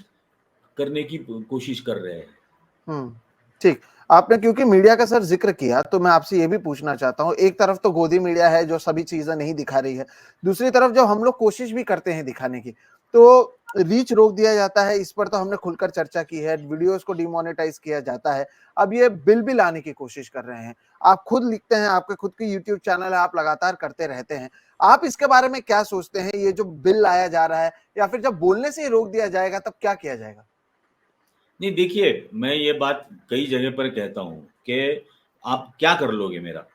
करने की कोशिश कर रहे हैं। ठीक, आपने क्योंकि मीडिया का सर जिक्र किया, तो मैं आपसे ये भी पूछना चाहता हूँ, एक तरफ तो गोदी मीडिया है जो सभी चीजें नहीं दिखा रही है, दूसरी तरफ जब हम लोग कोशिश भी करते हैं दिखाने की, तो रीच रोक दिया जाता है। इस पर तो हमने खुलकर चर्चा की है, वीडियोस को डिमोनेटाइज किया जाता है। अब ये बिल भी लाने की कोशिश कर रहे हैं। आप खुद लिखते हैं, आपके खुद की यूट्यूब चैनल है, आप लगातार करते रहते हैं। आप इसके बारे में क्या सोचते हैं? ये जो बिल लाया जा रहा है, या फिर जब बोलने से ही रोक दिया जाएगा तब क्या किया जाएगा? नहीं, देखिए, मैं ये बात कई जगह पर कहता हूं कि आप क्या कर लोगे, मेरा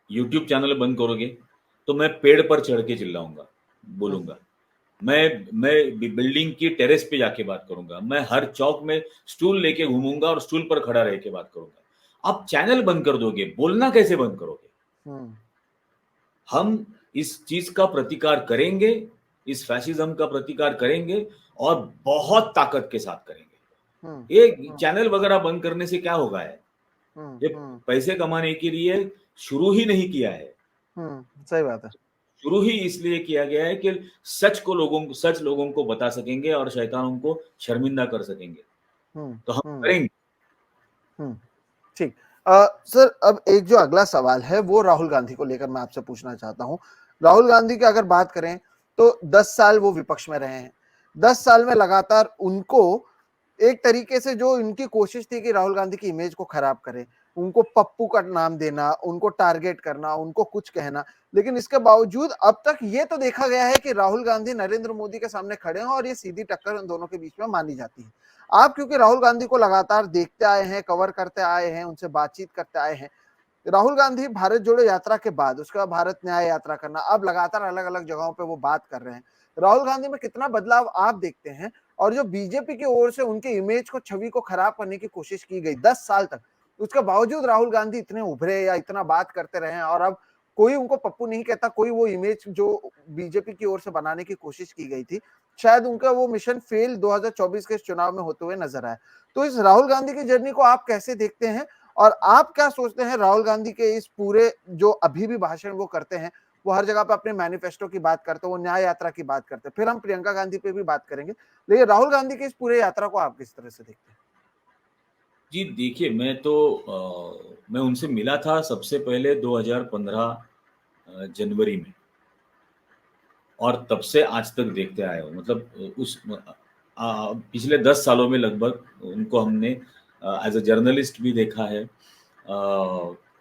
यूट्यूब चैनल बंद करोगे तो मैं पेड़ पर चढ़ के चिल्लाऊंगा, बोलूंगा। मैं बिल्डिंग की टेरेस पे जाके बात करूंगा, मैं हर चौक में स्टूल लेके घूमूंगा और स्टूल पर खड़ा रह के बात करूंगा। आप चैनल बंद कर दोगे, बोलना कैसे बंद करोगे? हम इस चीज का प्रतिकार करेंगे, इस फैसिज्म का प्रतिकार करेंगे, और बहुत ताकत के साथ करेंगे। ये चैनल वगैरह बंद करने से क्या होगा है? ये पैसे कमाने के लिए शुरू ही नहीं किया है। सही बात है। शुरू ही इसलिए किया गया है कि सच लोगों को बता सकेंगे और शैतानों को शर्मिंदा कर सकेंगे। तो हम करेंगे। ठीक। सर, अब एक जो अगला सवाल है वो राहुल गांधी को लेकर मैं आपसे पूछना चाहता हूं। राहुल गांधी की अगर बात करें तो 10 साल वो विपक्ष में रहे हैं। 10 साल में लगातार उनको एक तरीके से जो इनकी कोशिश थी कि राहुल गांधी की इमेज को खराब करे, उनको पप्पू का नाम देना, उनको टारगेट करना, उनको कुछ कहना, लेकिन इसके बावजूद अब तक ये तो देखा गया है कि राहुल गांधी नरेंद्र मोदी के सामने खड़े हैं और ये सीधी टक्कर उन दोनों के बीच में मानी जाती है। आप क्योंकि राहुल गांधी को लगातार देखते आए हैं, कवर करते आए हैं, उनसे बातचीत करते आए हैं, राहुल गांधी भारत जोड़ो यात्रा के बाद उसके बाद भारत न्याय यात्रा करना, अब लगातार अलग अलग जगहों पे वो बात कर रहे हैं। राहुल गांधी में कितना बदलाव आप देखते हैं? और जो बीजेपी की ओर से उनके इमेज को, छवि को खराब करने की कोशिश की गई 10 साल तक, उसके बावजूद राहुल गांधी इतने उभरे या इतना बात करते रहे, और अब कोई उनको पप्पू नहीं कहता, कोई वो इमेज जो बीजेपी की ओर से बनाने की कोशिश की गई थी, शायद उनका वो मिशन फेल 2024 के चुनाव में होते हुए नजर आया। तो इस राहुल गांधी की जर्नी को आप कैसे देखते हैं और आप क्या सोचते हैं राहुल गांधी के इस पूरे जो अभी भी भाषण वो करते हैं, वो हर जगह पे अपने मैनिफेस्टो की बात करते हैं, वो न्याय यात्रा की बात करते हैं, फिर हम प्रियंका गांधी पे भी बात करेंगे, लेकिन राहुल गांधी की इस पूरे यात्रा को आप किस तरह से देखते हैं? जी देखिए, मैं उनसे मिला था सबसे पहले 2015 जनवरी में, और तब से आज तक देखते आए हो। मतलब पिछले 10 सालों में लगभग उनको हमने एज अ जर्नलिस्ट भी देखा है।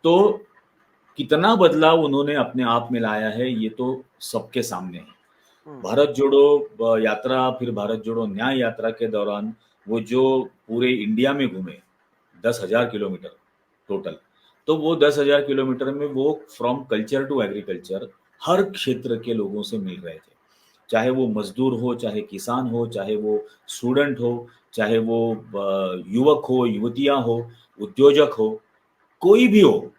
तो कितना बदलाव उन्होंने अपने आप में लाया है, ये तो सबके सामने है। हम्म भारत जोड़ो यात्रा, फिर भारत जोड़ो न्याय यात्रा के दौरान वो जो पूरे इंडिया में घूमे, 10,000 किलोमीटर टोटल। तो वो 10,000 किलोमीटर में वो फ्रॉम कल्चर टू एग्रीकल्चर हर क्षेत्र के लोगों से मिल रहे थे। चाहे वो मजदूर हो, चाहे किसान हो, चाहे वो स्टूडेंट हो, चाहे वो युवक हो, युवतियां हो, उद्योजक हो, कोई भी हो,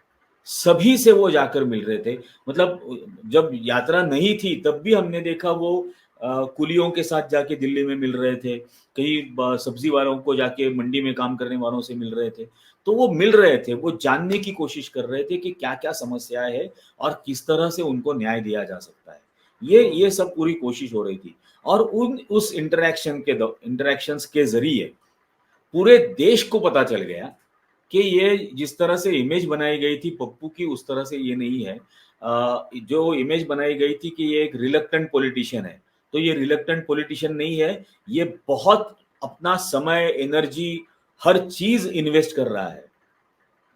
सभी से वो जाकर मिल रहे थे। मतलब जब यात्रा नहीं थी तब भी हमने देखा वो कुलियों के साथ जाके दिल्ली में मिल रहे थे, कहीं सब्जी वालों को जाके मंडी में काम करने वालों से मिल रहे थे। तो वो मिल रहे थे, वो जानने की कोशिश कर रहे थे कि क्या-क्या समस्याएँ है और किस तरह से उनको न्याय दिया जा सकता है। ये हम्म सब पूरी कोशिश हो रही थी, और उन उस इंटरैक्शंस के ज़रिए पूरे देश को पता चल गया कि ये जिस तरह से इमेज बनाई गई थी पप्पू की, उस तरह से ये नहीं है। जो इमेज बनाई गई थी कि ये एक रिलक्टेंट पॉलिटिशियन है, तो ये रिलक्टेंट पॉलिटिशियन नहीं है, ये बहुत अपना समय, एनर्जी, हर चीज़ इन्वेस्ट कर रहा है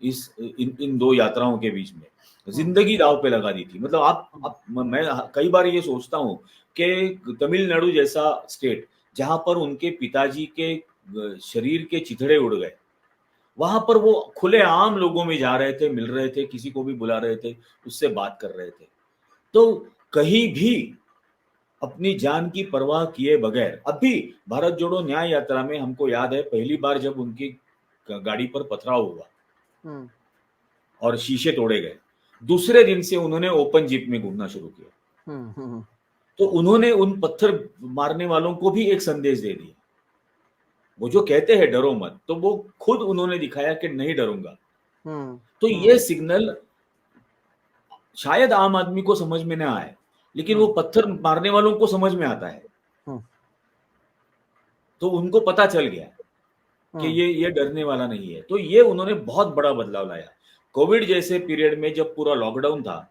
इस इन इन 2 यात्राओं के बीच में। हम्म ज़िंदगी दाँव पे लगा दी थी। मतलब हम्म आप मैं कई बार ये सोचता हूँ कि तमिलनाडु जैसा स्टेट, जहाँ पर उनके पिताजी के शरीर के चिथड़े उड़ गए, वहाँ पर वो खुलेआम लोगों में जा रहे थे, मिल रहे थे, किसी को भी बुला रहे थे, उससे बात कर रहे थे। तो कहीं भी अपनी जान की परवाह किए बगैर, अभी भारत जोड़ो न्याय यात्रा में हमको याद है पहली बार जब उनकी गाड़ी पर पथराव हुआ हम्म और शीशे तोड़े गए, दूसरे दिन से उन्होंने ओपन जीप में घूमना शुरू किया। हम्म हम्म तो उन्होंने उन पत्थर मारने वालों को भी एक संदेश दे दिया। वो जो कहते हैं डरो मत, तो वो खुद उन्होंने दिखाया कि नहीं डरूंगा। हम्म तो हम्म ये सिग्नल शायद आम आदमी को समझ में ना आए, लेकिन वो हम्म पत्थर मारने वालों को समझ में आता है। हम्म तो उनको पता चल गया कि हम्म ये डरने वाला नहीं है। तो ये उन्होंने बहुत बड़ा बदलाव लाया। कोविड जैसे पीरियड में जब पूरा लॉकडाउन था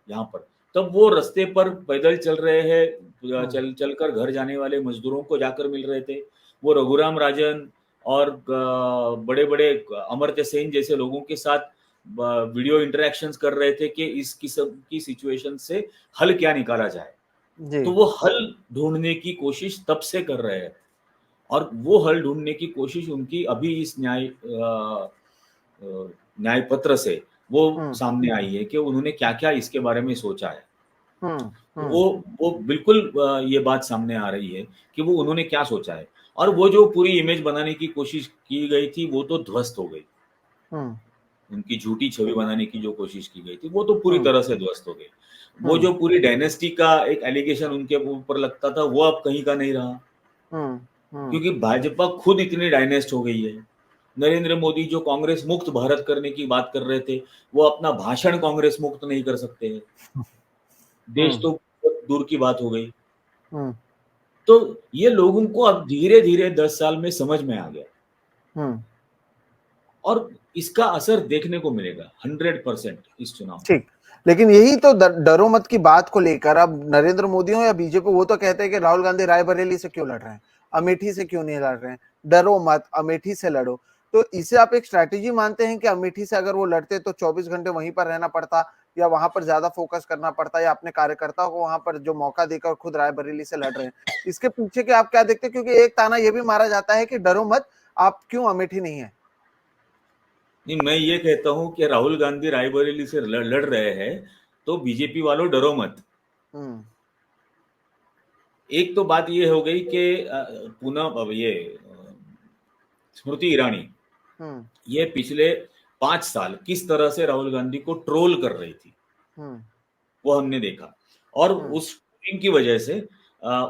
यहाँ पर, तब वो रास्ते पर पैदल चल रहे हैं, हम्म चलकर घर जाने वाले मजदूरों को जाकर मिल रहे थे। वो रघुराम राजन और बड़े-बड़े अमर्त्य सेन जैसे लोगों के साथ वीडियो इंटरैक्शंस कर रहे थे कि इस किस्म की सिचुएशन से हल क्या निकाला जाए। जी तो वो हल ढूँढने की कोशिश तब से कर रहे हैं, और वो हल ढूँढने की कोशिश उनकी अभी इस न्याय पत्र से वो हम्म सामने आई है कि उन्होंने क्या-क्या इसके बारे में सोचा है। हम्म हम्म वो बिल्कुल ये बात सामने आ रही है कि वो उन्होंने क्या सोचा है, और वो जो पूरी इमेज बनाने की कोशिश की गई थी, वो तो ध्वस्त हो गई। हम्म उनकी झूठी छवि बनाने की जो कोशिश की गई थी, वो तो पूरी हम्म तरह से ध्वस्त हो गई। वो हम्म जो पूरी डायनेस्टी का एक एलिगेशन उनके ऊपर लगता था, वो अब कहीं का नहीं रहा, हम्म हम्म क्योंकि भाजपा खुद इतनी डायनेस्ट हो गई है। नरेंद्र मोदी जो कांग्रेस मुक्त भारत करने की बात कर रहे थे, वो अपना भाषण कांग्रेस मुक्त नहीं कर सकते हैं। देश हम्म तो बहुत दूर की बात हो गई। हम्म तो ये लोगों को अब धीरे-धीरे 10 साल में समझ में आ गया, हम्म और इसका असर देखने को मिलेगा 100% इस चुनाव में। ठीक। लेकिन यही तो डरो मत की बात को लेकर अब नरेंद्र मोदी हो या बीजेपी, वो तो कहते हैं कि राहुल गांधी रायबरेली से क्यों लड़ रहे हैं, अमेठी से क्यों नहीं लड़ रहे हैं, डरो मत, अमेठी से लड़ो। तो इसे आप एक स्ट्रैटेजी मानते हैं कि अमेठी से अगर वो लड़ते तो 24 घंटे वहीं पर रहना पड़ता, या वहां पर ज्यादा फोकस करना पड़ता, या अपने कार्यकर्ताओं को वहां पर जो मौका देकर खुद रायबरेली से लड़ रहे हैं, इसके पीछे के आप क्या देखते हैं? क्योंकि एक ताना यह भी मारा जाता है कि डरो मत, आप क्यों अमेठी नहीं है? नहीं, मैं ये कहता हूँ कि राहुल गांधी रायबरेली से लड़ रहे हैं, तो बीजेपी वालों डरो मत। हम्म एक तो बात ये हो गई कि पूनम, अब ये स्मृति ईरानी, हम्म ये पिछले 5 साल किस तरह से राहुल गांधी को ट्रोल कर रही थी। हम्म वो हमने देखा। और हम्म उस ट्रोलिंग की वजह से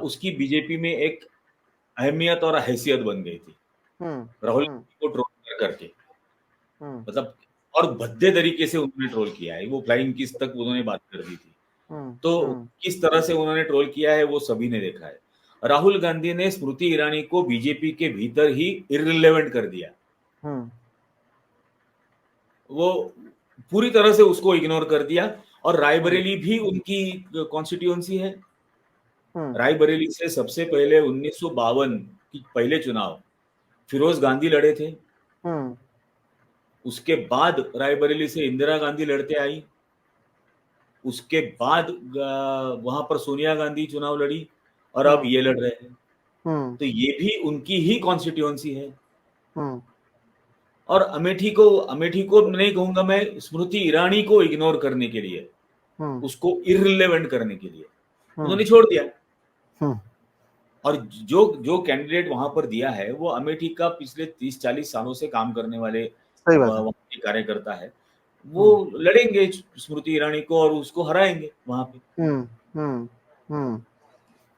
उसकी बीजेपी में एक अहमियत और हैसियत बन गई थी, हम्म राहुल हम्म गांधी को ट्रोल कर करके। हम्म मतलब और भद्दे तरीके से उन्होंने ट्रोल किया है, वो फ्लाइंग किस तक उन्होंने बात कर दी थी। हम्म तो हम्म किस तरह से उन्होंने ट्रोल किया है वो सभी ने देखा है। राहुल गांधी ने स्मृति ईरानी को बीजेपी के भीतर ही इररिलेवेंट कर दिया। हम्म वो पूरी तरह से उसको इग्नोर कर दिया। और हम्म रायबरेली भी उनकी कॉन्स्टिट्यूएंसी है। हम्म रायबरेली से सबसे पहले 1952 की पहले चुनाव फिरोज गांधी लड़े थे। हम्म उसके बाद रायबरेली से इंदिरा गांधी लड़ते आई। उसके बाद वहां पर सोनिया गांधी चुनाव लड़ी और अब हम्म ये लड़ रहे हैं। हम्म तो ये भी उनकी ही कॉन्स्टिट्यूएंसी है। हम्म और अमेठी को नहीं कहूंगा मैं, स्मृति ईरानी को इग्नोर करने के लिए, हम्म उसको इररिलेवेंट करने के लिए हम्म उन्होंने छोड़ दिया। हम्म और जो जो कैंडिडेट वहां पर दिया है वो अमेठी का पिछले 30-40 सालों से काम करने वाले सही बात है। वहां के कार्यकर्ता है। वो हम्म लड़ेंगे स्मृति ईरानी को और उसको हराएंगे वहां पे। हम्म हम्म हम्म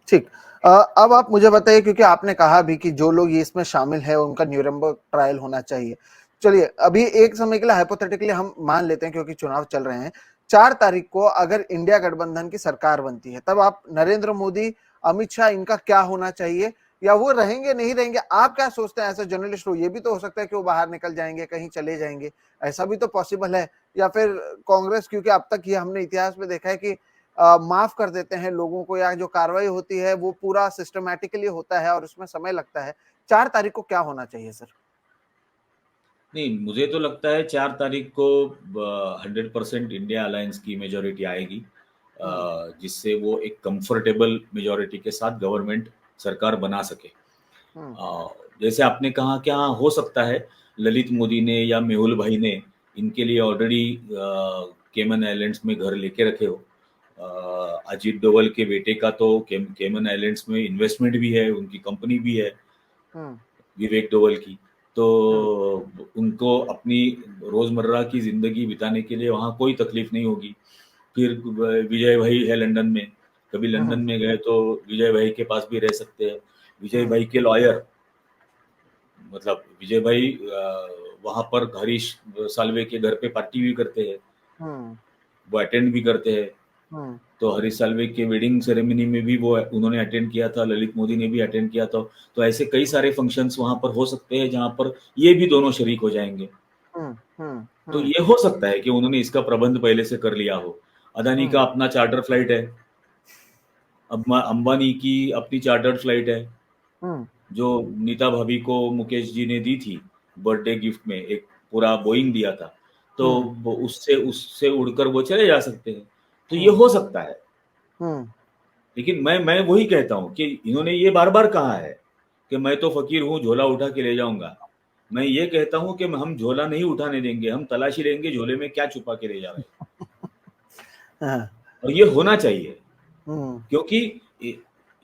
ठीक। अब आप मुझे बताइए, क्योंकि आपने कहा भी कि जो लोग ये इसमें शामिल है उनका न्यूरेमबर्ग ट्रायल होना चाहिए। चलिए अभी एक समय के लिए हाइपोथेटिकली हम मान लेते हैं, क्योंकि चुनाव चल रहे हैं, 4 तारीख को अगर इंडिया गठबंधन की सरकार बनती है, तब आप नरेंद्र मोदी, अमित शाह, इनका क्या होना चाहिए, या वो रहेंगे नहीं रहेंगे, आप क्या सोचते हैं? ऐसा जर्नलिस्ट हो, ये भी तो हो सकता है कि वो बाहर निकल जाएंगे, कहीं चले जाएंगे, ऐसा भी तो पॉसिबल है। या फिर कांग्रेस, क्योंकि अब तक ये हमने इतिहास में देखा है कि माफ कर देते हैं लोगों को, या जो कार्रवाई होती है वो पूरा सिस्टमैटिकली होता है और उसमें समय लगता है। 4 तारीख को क्या होना चाहिए सर? नहीं, मुझे तो लगता है 4 तारीख को 100% इंडिया अलायंस की मेजोरिटी आएगी, हम्म जिससे वो एक कंफर्टेबल मेजोरिटी के साथ गवर्नमेंट सरकार बना सके। हम्म अ, जैसे आपने कहा क्या हो सकता है, ललित मोदी ने या मेहुल भाई ने इनके लिए ऑलरेडी केमन आइलैंड्स में घर लेके रखे हो। अजीत डोवल के बेटे का तो केमन आइलैंड्स में इन्वेस्टमेंट भी है, उनकी कंपनी भी है, हम्म विवेक डोवल की। तो हम्म उनको अपनी रोजमर्रा की जिंदगी बिताने के लिए वहाँ कोई तकलीफ नहीं होगी। फिर विजय भाई है लंदन में, कभी लंदन हम्म में गए तो विजय भाई के पास भी रह सकते हैं। विजय हम्म भाई के लॉयर, मतलब विजय भाई वहाँ पर हरीश साल्वे के घर पे पार्टी भी करते हैं, हम्म वो अटेंड भी करते हैं। हम्म तो हरीश साल्वे के वेडिंग सेरेमनी में भी वो उन्होंने अटेंड किया था, ललित मोदी ने भी अटेंड किया था। तो ऐसे कई सारे फंक्शंस वहाँ पर हो सकते हैं जहाँ पर ये भी दोनों शरीक हो जाएंगे। हम्म हम्म तो हम्म ये हो सकता है कि उन्होंने इसका प्रबंध पहले से कर लिया हो। अदानी का हम्म अपना चार्टर फ्लाइट है, अंबानी की अपनी चार्टर्ड फ्लाइट है, हम्म जो नीता भाभी को मुकेश जी ने दी थी बर्थडे गिफ्ट में, एक पूरा बोइंग दिया था। तो हम्म वो उससे उससे उड़कर वो चले जा सकते हैं। तो ये हम्म हो सकता है। हम्म लेकिन मैं वही कहता हूँ कि इन्होंने ये बार बार कहा है कि मैं तो फकीर हूँ, झोला उठा के ले जाऊंगा। मैं ये कहता हूँ कि हम झोला नहीं उठाने देंगे, हम तलाशी लेंगे झोले में क्या छुपा के ले जा रहे हैं। हाँ, और ये होना चाहिए, हम्म क्योंकि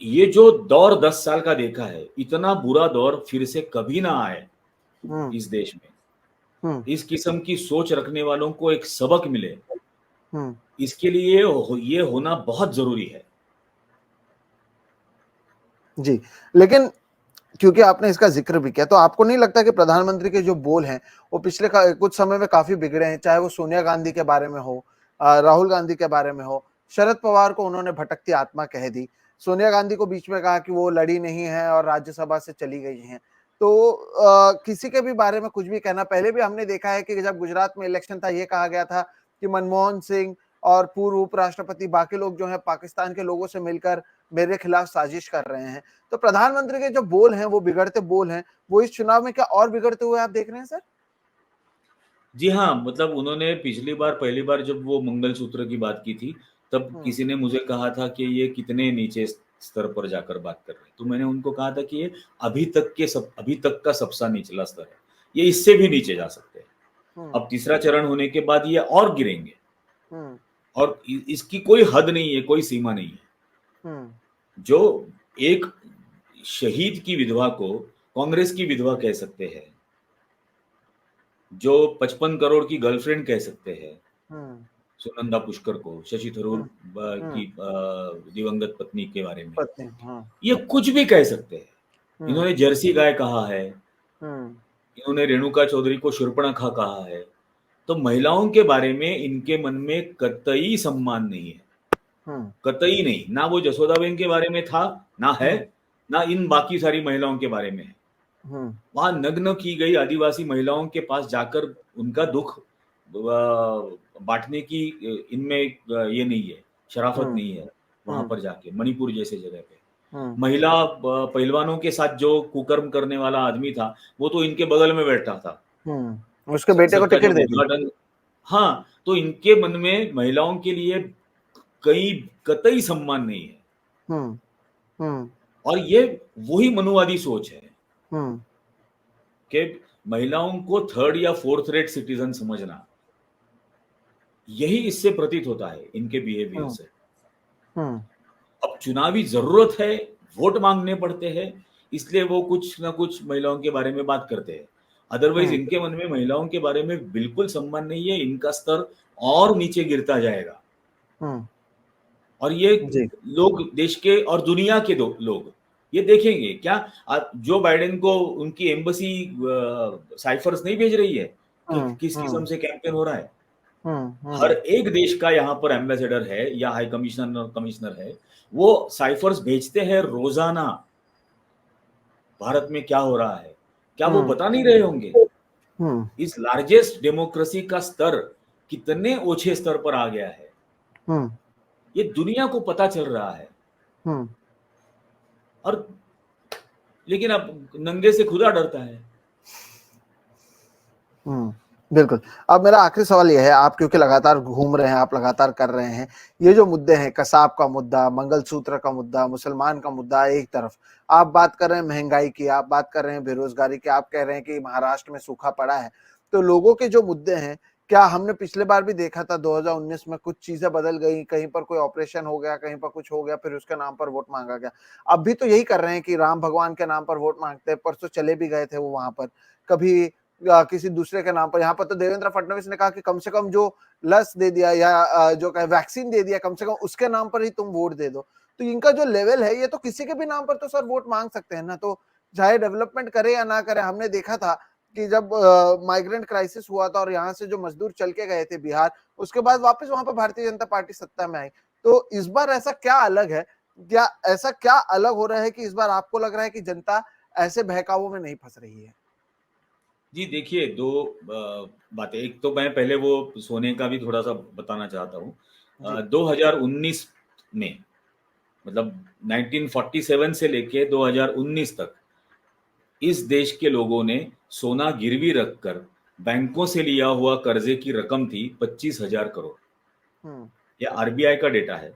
ये जो दौर 10 साल का देखा है, इतना बुरा दौर फिर से कभी ना आए हम्म इस देश में। हम्म इस किस्म की सोच रखने वालों को एक सबक मिले, हम्म इसके लिए ये होना बहुत जरूरी है। जी। लेकिन क्योंकि आपने इसका जिक्र भी किया, तो आपको नहीं लगता कि प्रधानमंत्री के जो बोल हैं वो पिछले कुछ समय में काफी बिगड़े हैं? चाहे वो सोनिया गांधी के बारे में हो, राहुल गांधी के बारे में हो, शरद पवार को उन्होंने भटकती आत्मा कह दी, सोनिया गांधी को बीच में कहा कि वो लड़ी नहीं है और राज्यसभा से चली गई हैं। तो किसी के भी बारे में कुछ भी कहना, पहले भी हमने देखा है कि जब गुजरात में इलेक्शन था, ये कहा गया था कि मनमोहन सिंह और पूर्व उपराष्ट्रपति, बाकी लोग जो है पाकिस्तान के लोगों से मिलकर मेरे खिलाफ साजिश कर रहे हैं। तो प्रधानमंत्री के जो बोल हैं वो बिगड़ते बोल हैं, वो इस चुनाव में क्या और बिगड़ते हुए आप देख रहे हैं सर? जी हाँ, मतलब उन्होंने पिछली बार पहली बार जब वो मंगलसूत्र की बात की थी, तब हम्म किसी ने मुझे कहा था कि ये कितने नीचे स्तर पर जाकर बात कर रहे हैं। तो मैंने उनको कहा था कि ये अभी तक का सबसे निचला स्तर है। ये इससे भी नीचे जा सकते हैं। हम्म अब तीसरा चरण होने के बाद ये और गिरेंगे। हम्म और इसकी कोई हद नहीं है, कोई सीमा नहीं है। हम्म जो एक शहीद की विधवा को कांग्रेस की विधवा कह सकते हैं, जो 55 करोड़ की गर्लफ्रेंड कह सकते हैं, हम्म सुनंदा पुष्कर को, शशि थरूर हम्म, हम्म, की दिवंगत पत्नी के बारे में, पत्नी, हाँ। ये कुछ भी कह सकते हैं। हम्म, इन्होंने जर्सी गाय कहा है, हम्म, इन्होंने रेणुका चौधरी को शूर्पणखा कहा है। तो महिलाओं के बारे में इनके मन में कतई सम्मान नहीं है, हम्म, कतई नहीं। ना वो जसोदाबेन के बारे में था, ना है, हम्म, ना इन बाकी सारी महिलाओं के बारे में है। हम्म, वहां नग्न की गई आदिवासी महिलाओं के पास जाकर उनका दुख बांटने की इनमें ये नहीं है, शराफत हम्म, नहीं है। वहां हम्म, पर जाके मणिपुर जैसे जगह पे हम्म, महिला पहलवानों के साथ जो कुकर्म करने वाला आदमी था, वो तो इनके बगल में बैठा था। उसके बेटे को संसद का टिकट जब दे दी। उद्घाटन, हाँ, तो इनके मन में महिलाओं के लिए कई कतई सम्मान नहीं है। हम्म, हम्म, और ये वही मनुवादी सोच है हम्म, कि महिलाओं को थर्ड या फोर्थ रेट सिटीजन समझना, यही इससे प्रतीत होता है इनके बिहेवियर हम्म, से। हम्म, अब चुनावी जरूरत है, वोट मांगने पड़ते हैं, इसलिए वो कुछ ना कुछ महिलाओं के बारे में बात करते हैं। अदरवाइज हम्म, इनके मन में महिलाओं के बारे में बिल्कुल सम्मान नहीं है। इनका स्तर और नीचे गिरता जाएगा। हम्म, और ये जी। लोग देश के और दुनिया के लोग ये देखेंगे क्या? जो बाइडेन को उनकी एम्बसी साइफर्स नहीं भेज रही है कि हम्म, किस किस्म हम्म, से कैंपेन हो रहा है। हम्म, हर हम्म, एक देश का यहाँ पर एम्बेसडर है या हाई कमिश्नर कमिश्नर है, वो साइफर्स भेजते हैं रोजाना। भारत में क्या हो रहा है, क्या वो हम्म, बता नहीं रहे होंगे? हम्म, इस लार्जेस्ट डेमोक्रेसी का स्तर कितने ऊंचे स्तर पर आ गया है, हम्म, ये दुनिया को पता चल रहा है। हम्म, और लेकिन अब नंगे से खुदा डरता है। हम्म, बिल्कुल। अब मेरा आखिरी सवाल यह है, आप क्योंकि लगातार घूम रहे हैं, आप लगातार कर रहे हैं, ये जो मुद्दे हैं, कसाब का मुद्दा, मंगलसूत्र का मुद्दा, मुसलमान का मुद्दा एक तरफ, आप बात कर रहे हैं महंगाई की, आप बात कर रहे हैं बेरोजगारी की, आप कह रहे हैं कि महाराष्ट्र में सूखा पड़ा है, तो लोगों के जो मुद्दे हैं, क्या हमने पिछले बार भी देखा था 2019 में कुछ चीजें बदल गई, कहीं पर कोई ऑपरेशन हो गया, कहीं पर कुछ हो गया, फिर उसके नाम पर वोट मांगा गया। अब भी तो यही कर रहे हैं कि राम भगवान के नाम पर वोट मांगते हैं, परसों चले भी गए थे वो वहां पर, कभी किसी दूसरे के नाम पर। यहाँ पर तो देवेंद्र फडणवीस ने कहा कि कम से कम जो लस दे दिया या जो वैक्सीन दे दिया, कम से कम उसके नाम पर ही तुम वोट दे दो। तो इनका जो लेवल है, ये तो किसी के भी नाम पर तो सर वोट मांग सकते हैं ना। तो चाहे डेवलपमेंट करे या ना करे, हमने देखा था कि जब माइग्रेंट क्राइसिस हुआ था और यहाँ से जो मजदूर चल के गए थे बिहार, उसके बाद वापस वहां पर भारतीय जनता पार्टी सत्ता में आई। तो इस बार ऐसा क्या अलग है, क्या ऐसा क्या अलग हो रहा है कि इस बार आपको लग रहा है कि जनता ऐसे बहकावों में नहीं फंस रही है? जी देखिए, दो बातें। एक तो मैं पहले वो सोने का भी थोड़ा सा बताना चाहता हूँ। जी। 2019 में, मतलब 1947 से लेके 2019 तक इस देश के लोगों ने सोना गिरवी रखकर बैंकों से लिया हुआ कर्जे की रकम थी 25,000 करोड़। हम्म, यह आरबीआई का डेटा है,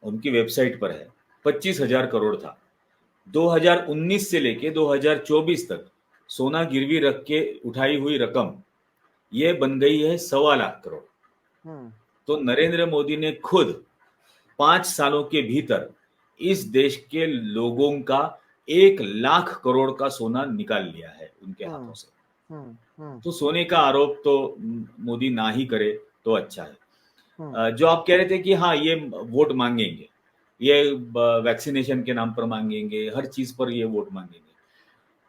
उनकी वेबसाइट पर है। 25,000 करोड़ था। 2019 से लेके 2024 तक सोना गिरवी रख के उठाई हुई रकम ये बन गई है 1.25 लाख करोड़। हम्म, तो नरेंद्र मोदी ने खुद 5 सालों के भीतर इस देश के लोगों का 1 लाख करोड़ का सोना निकाल लिया है उनके हम्म, हाथों से। हम्म, हम्म, तो सोने का आरोप तो मोदी ना ही करे तो अच्छा है। हम्म, जो आप कह रहे थे कि हाँ ये वोट मांगेंगे, ये वैक्सीनेशन के नाम पर मांगेंगे, हर चीज पर ये वोट मांगेंगे।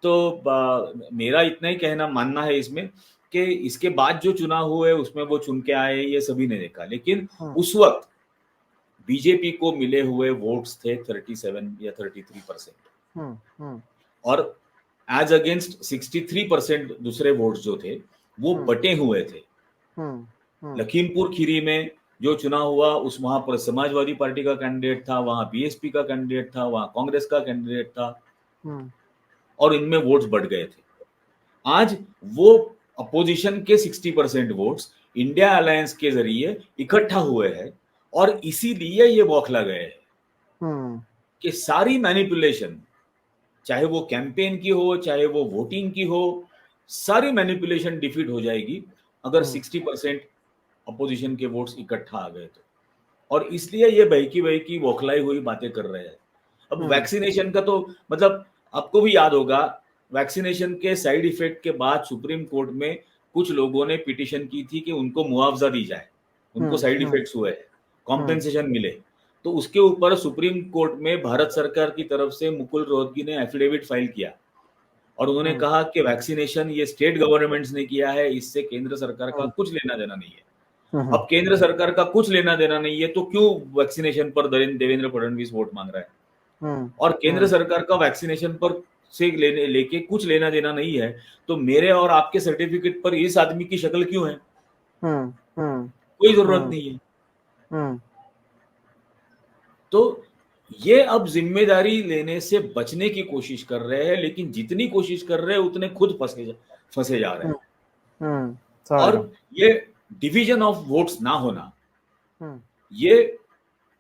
तो मेरा इतना ही कहना मानना है इसमें कि इसके बाद जो चुनाव हुए उसमें वो चुन के आए, ये सभी ने देखा। लेकिन हम्म, उस वक्त बीजेपी को मिले हुए वोट्स थे 37 या 33%, हम्म, हम्म, और एज अगेंस्ट 63% दूसरे वोट्स जो थे वो हम्म, बटे हुए थे। हम्म, हम्म, लखीमपुर खीरी में जो चुनाव हुआ, उस वहां पर समाजवादी पार्टी का कैंडिडेट था, वहां बीएसपी का कैंडिडेट था, वहां कांग्रेस का कैंडिडेट था, हम्म, और इनमें वोट्स बढ़ गए थे। आज वो अपोजिशन के 60% वोट्स इंडिया अलायंस के जरिए इकट्ठा हुए हैं, और इसीलिए ये बौखला गए हैं हम्म, कि सारी मैनिपुलेशन, चाहे वो कैंपेन की हो, चाहे वो वोटिंग की हो, सारी मैनिपुलेशन डिफीट हो जाएगी अगर हम्म, 60% अपोजिशन के वोट्स इकट्ठा आ गए तो। और इसलिए ये बहकी बहकी बौखलाई हुई बातें कर रहे हैं। अब हम्म, वैक्सीनेशन का तो मतलब आपको भी याद होगा, वैक्सीनेशन के साइड इफेक्ट के बाद सुप्रीम कोर्ट में कुछ लोगों ने पिटीशन की थी कि उनको मुआवजा दी जाए। उनको साइड हम्म इफेक्ट्स हुए, हम्म कॉम्पेंसेशन मिले, तो उसके ऊपर सुप्रीम कोर्ट में भारत सरकार की तरफ से मुकुल रोहतगी ने एफिडेविट फाइल किया और उन्होंने हम्म कहा कि वैक्सीनेशन ये स्टेट गवर्नमेंट्स ने किया है, इससे केंद्र सरकार का हम्म कुछ लेना देना नहीं है। हम्म अब केंद्र सरकार का कुछ लेना देना नहीं है तो क्यों वैक्सीनेशन पर देवेंद्र फडणवीस वोट मांग रहा है? हम्म और केंद्र हम्म सरकार का वैक्सीनेशन पर से लेके कुछ लेना देना नहीं है, तो मेरे और आपके सर्टिफिकेट पर इस आदमी की शक्ल क्यों है? हम्म हम्म कोई जरूरत हम्म नहीं है। हम्म तो ये अब जिम्मेदारी लेने से बचने की कोशिश कर रहे हैं, लेकिन जितनी कोशिश कर रहे हैं उतने खुद फंसे जा रहे हम्म हैं। हम्म, समझ और रहा हूँ। ये डिवीजन ऑफ वोट्स ना होना, हम्म ये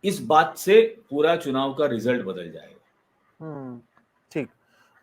इस बात से पूरा चुनाव का रिजल्ट बदल जाएगा। ठीक।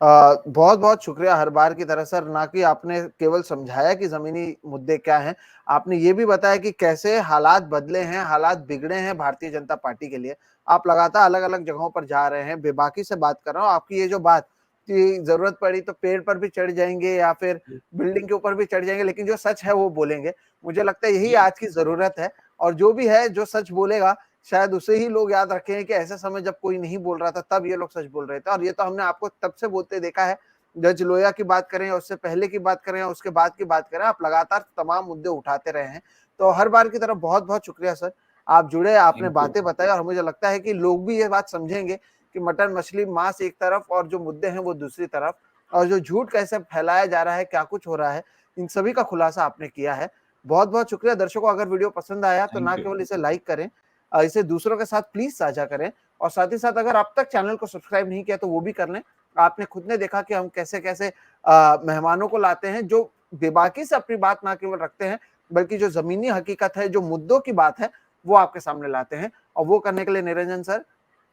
बहुत बहुत शुक्रिया हर बार की तरह सर, ना कि आपने केवल समझाया कि जमीनी मुद्दे क्या हैं, आपने ये भी बताया कि कैसे हालात बदले हैं, हालात बिगड़े हैं भारतीय जनता पार्टी के लिए। आप लगातार अलग अलग जगहों पर जा रहे हैं, बेबाकी से बात कर रहा हूँ। आपकी ये जो बात कि जरूरत पड़ी तो पेड़ पर भी चढ़ जाएंगे या फिर बिल्डिंग के ऊपर भी चढ़ जाएंगे, लेकिन जो सच है वो बोलेंगे, मुझे लगता है यही जी, आज की जरूरत है। और जो भी है जो सच बोलेगा, शायद उसे ही लोग याद रखें कि ऐसे समय जब कोई नहीं बोल रहा था तब ये लोग सच बोल रहे थे। और ये तो हमने आपको तब से बोलते देखा है, जज लोया की बात करें या उससे पहले की बात करें या उसके बाद की बात करें, आप लगातार तमाम मुद्दे उठाते रहे हैं। तो हर बार की तरह बहुत बहुत शुक्रिया सर, आप जुड़े, आपने थैंक यू। बातें बताई, और मुझे लगता है कि लोग भी ये बात समझेंगे कि मटन मछली मांस एक तरफ और जो मुद्दे हैं वो दूसरी तरफ, और जो झूठ कैसे फैलाया जा रहा है, क्या कुछ हो रहा है, इन सभी का खुलासा आपने किया है। बहुत बहुत शुक्रिया। दर्शकों, अगर वीडियो पसंद आया तो ना थैंक यू। केवल इसे लाइक करें, इसे दूसरों के साथ प्लीज साझा करें, और साथ ही साथ अगर अब तक चैनल को सब्सक्राइब नहीं किया तो वो भी कर लें। आपने खुद ने देखा कि हम कैसे कैसे मेहमानों को लाते हैं जो बेबाकी से अपनी बात ना केवल रखते हैं, बल्कि जो जमीनी हकीकत है, जो मुद्दों की बात है, वो आपके सामने लाते हैं। और वो करने के लिए निरंजन सर,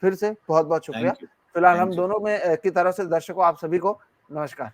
फिर से बहुत बहुत शुक्रिया। Thank you. फिलहाल हम थैंक यू। दोनों में की तरफ से दर्शकों आप सभी को नमस्कार।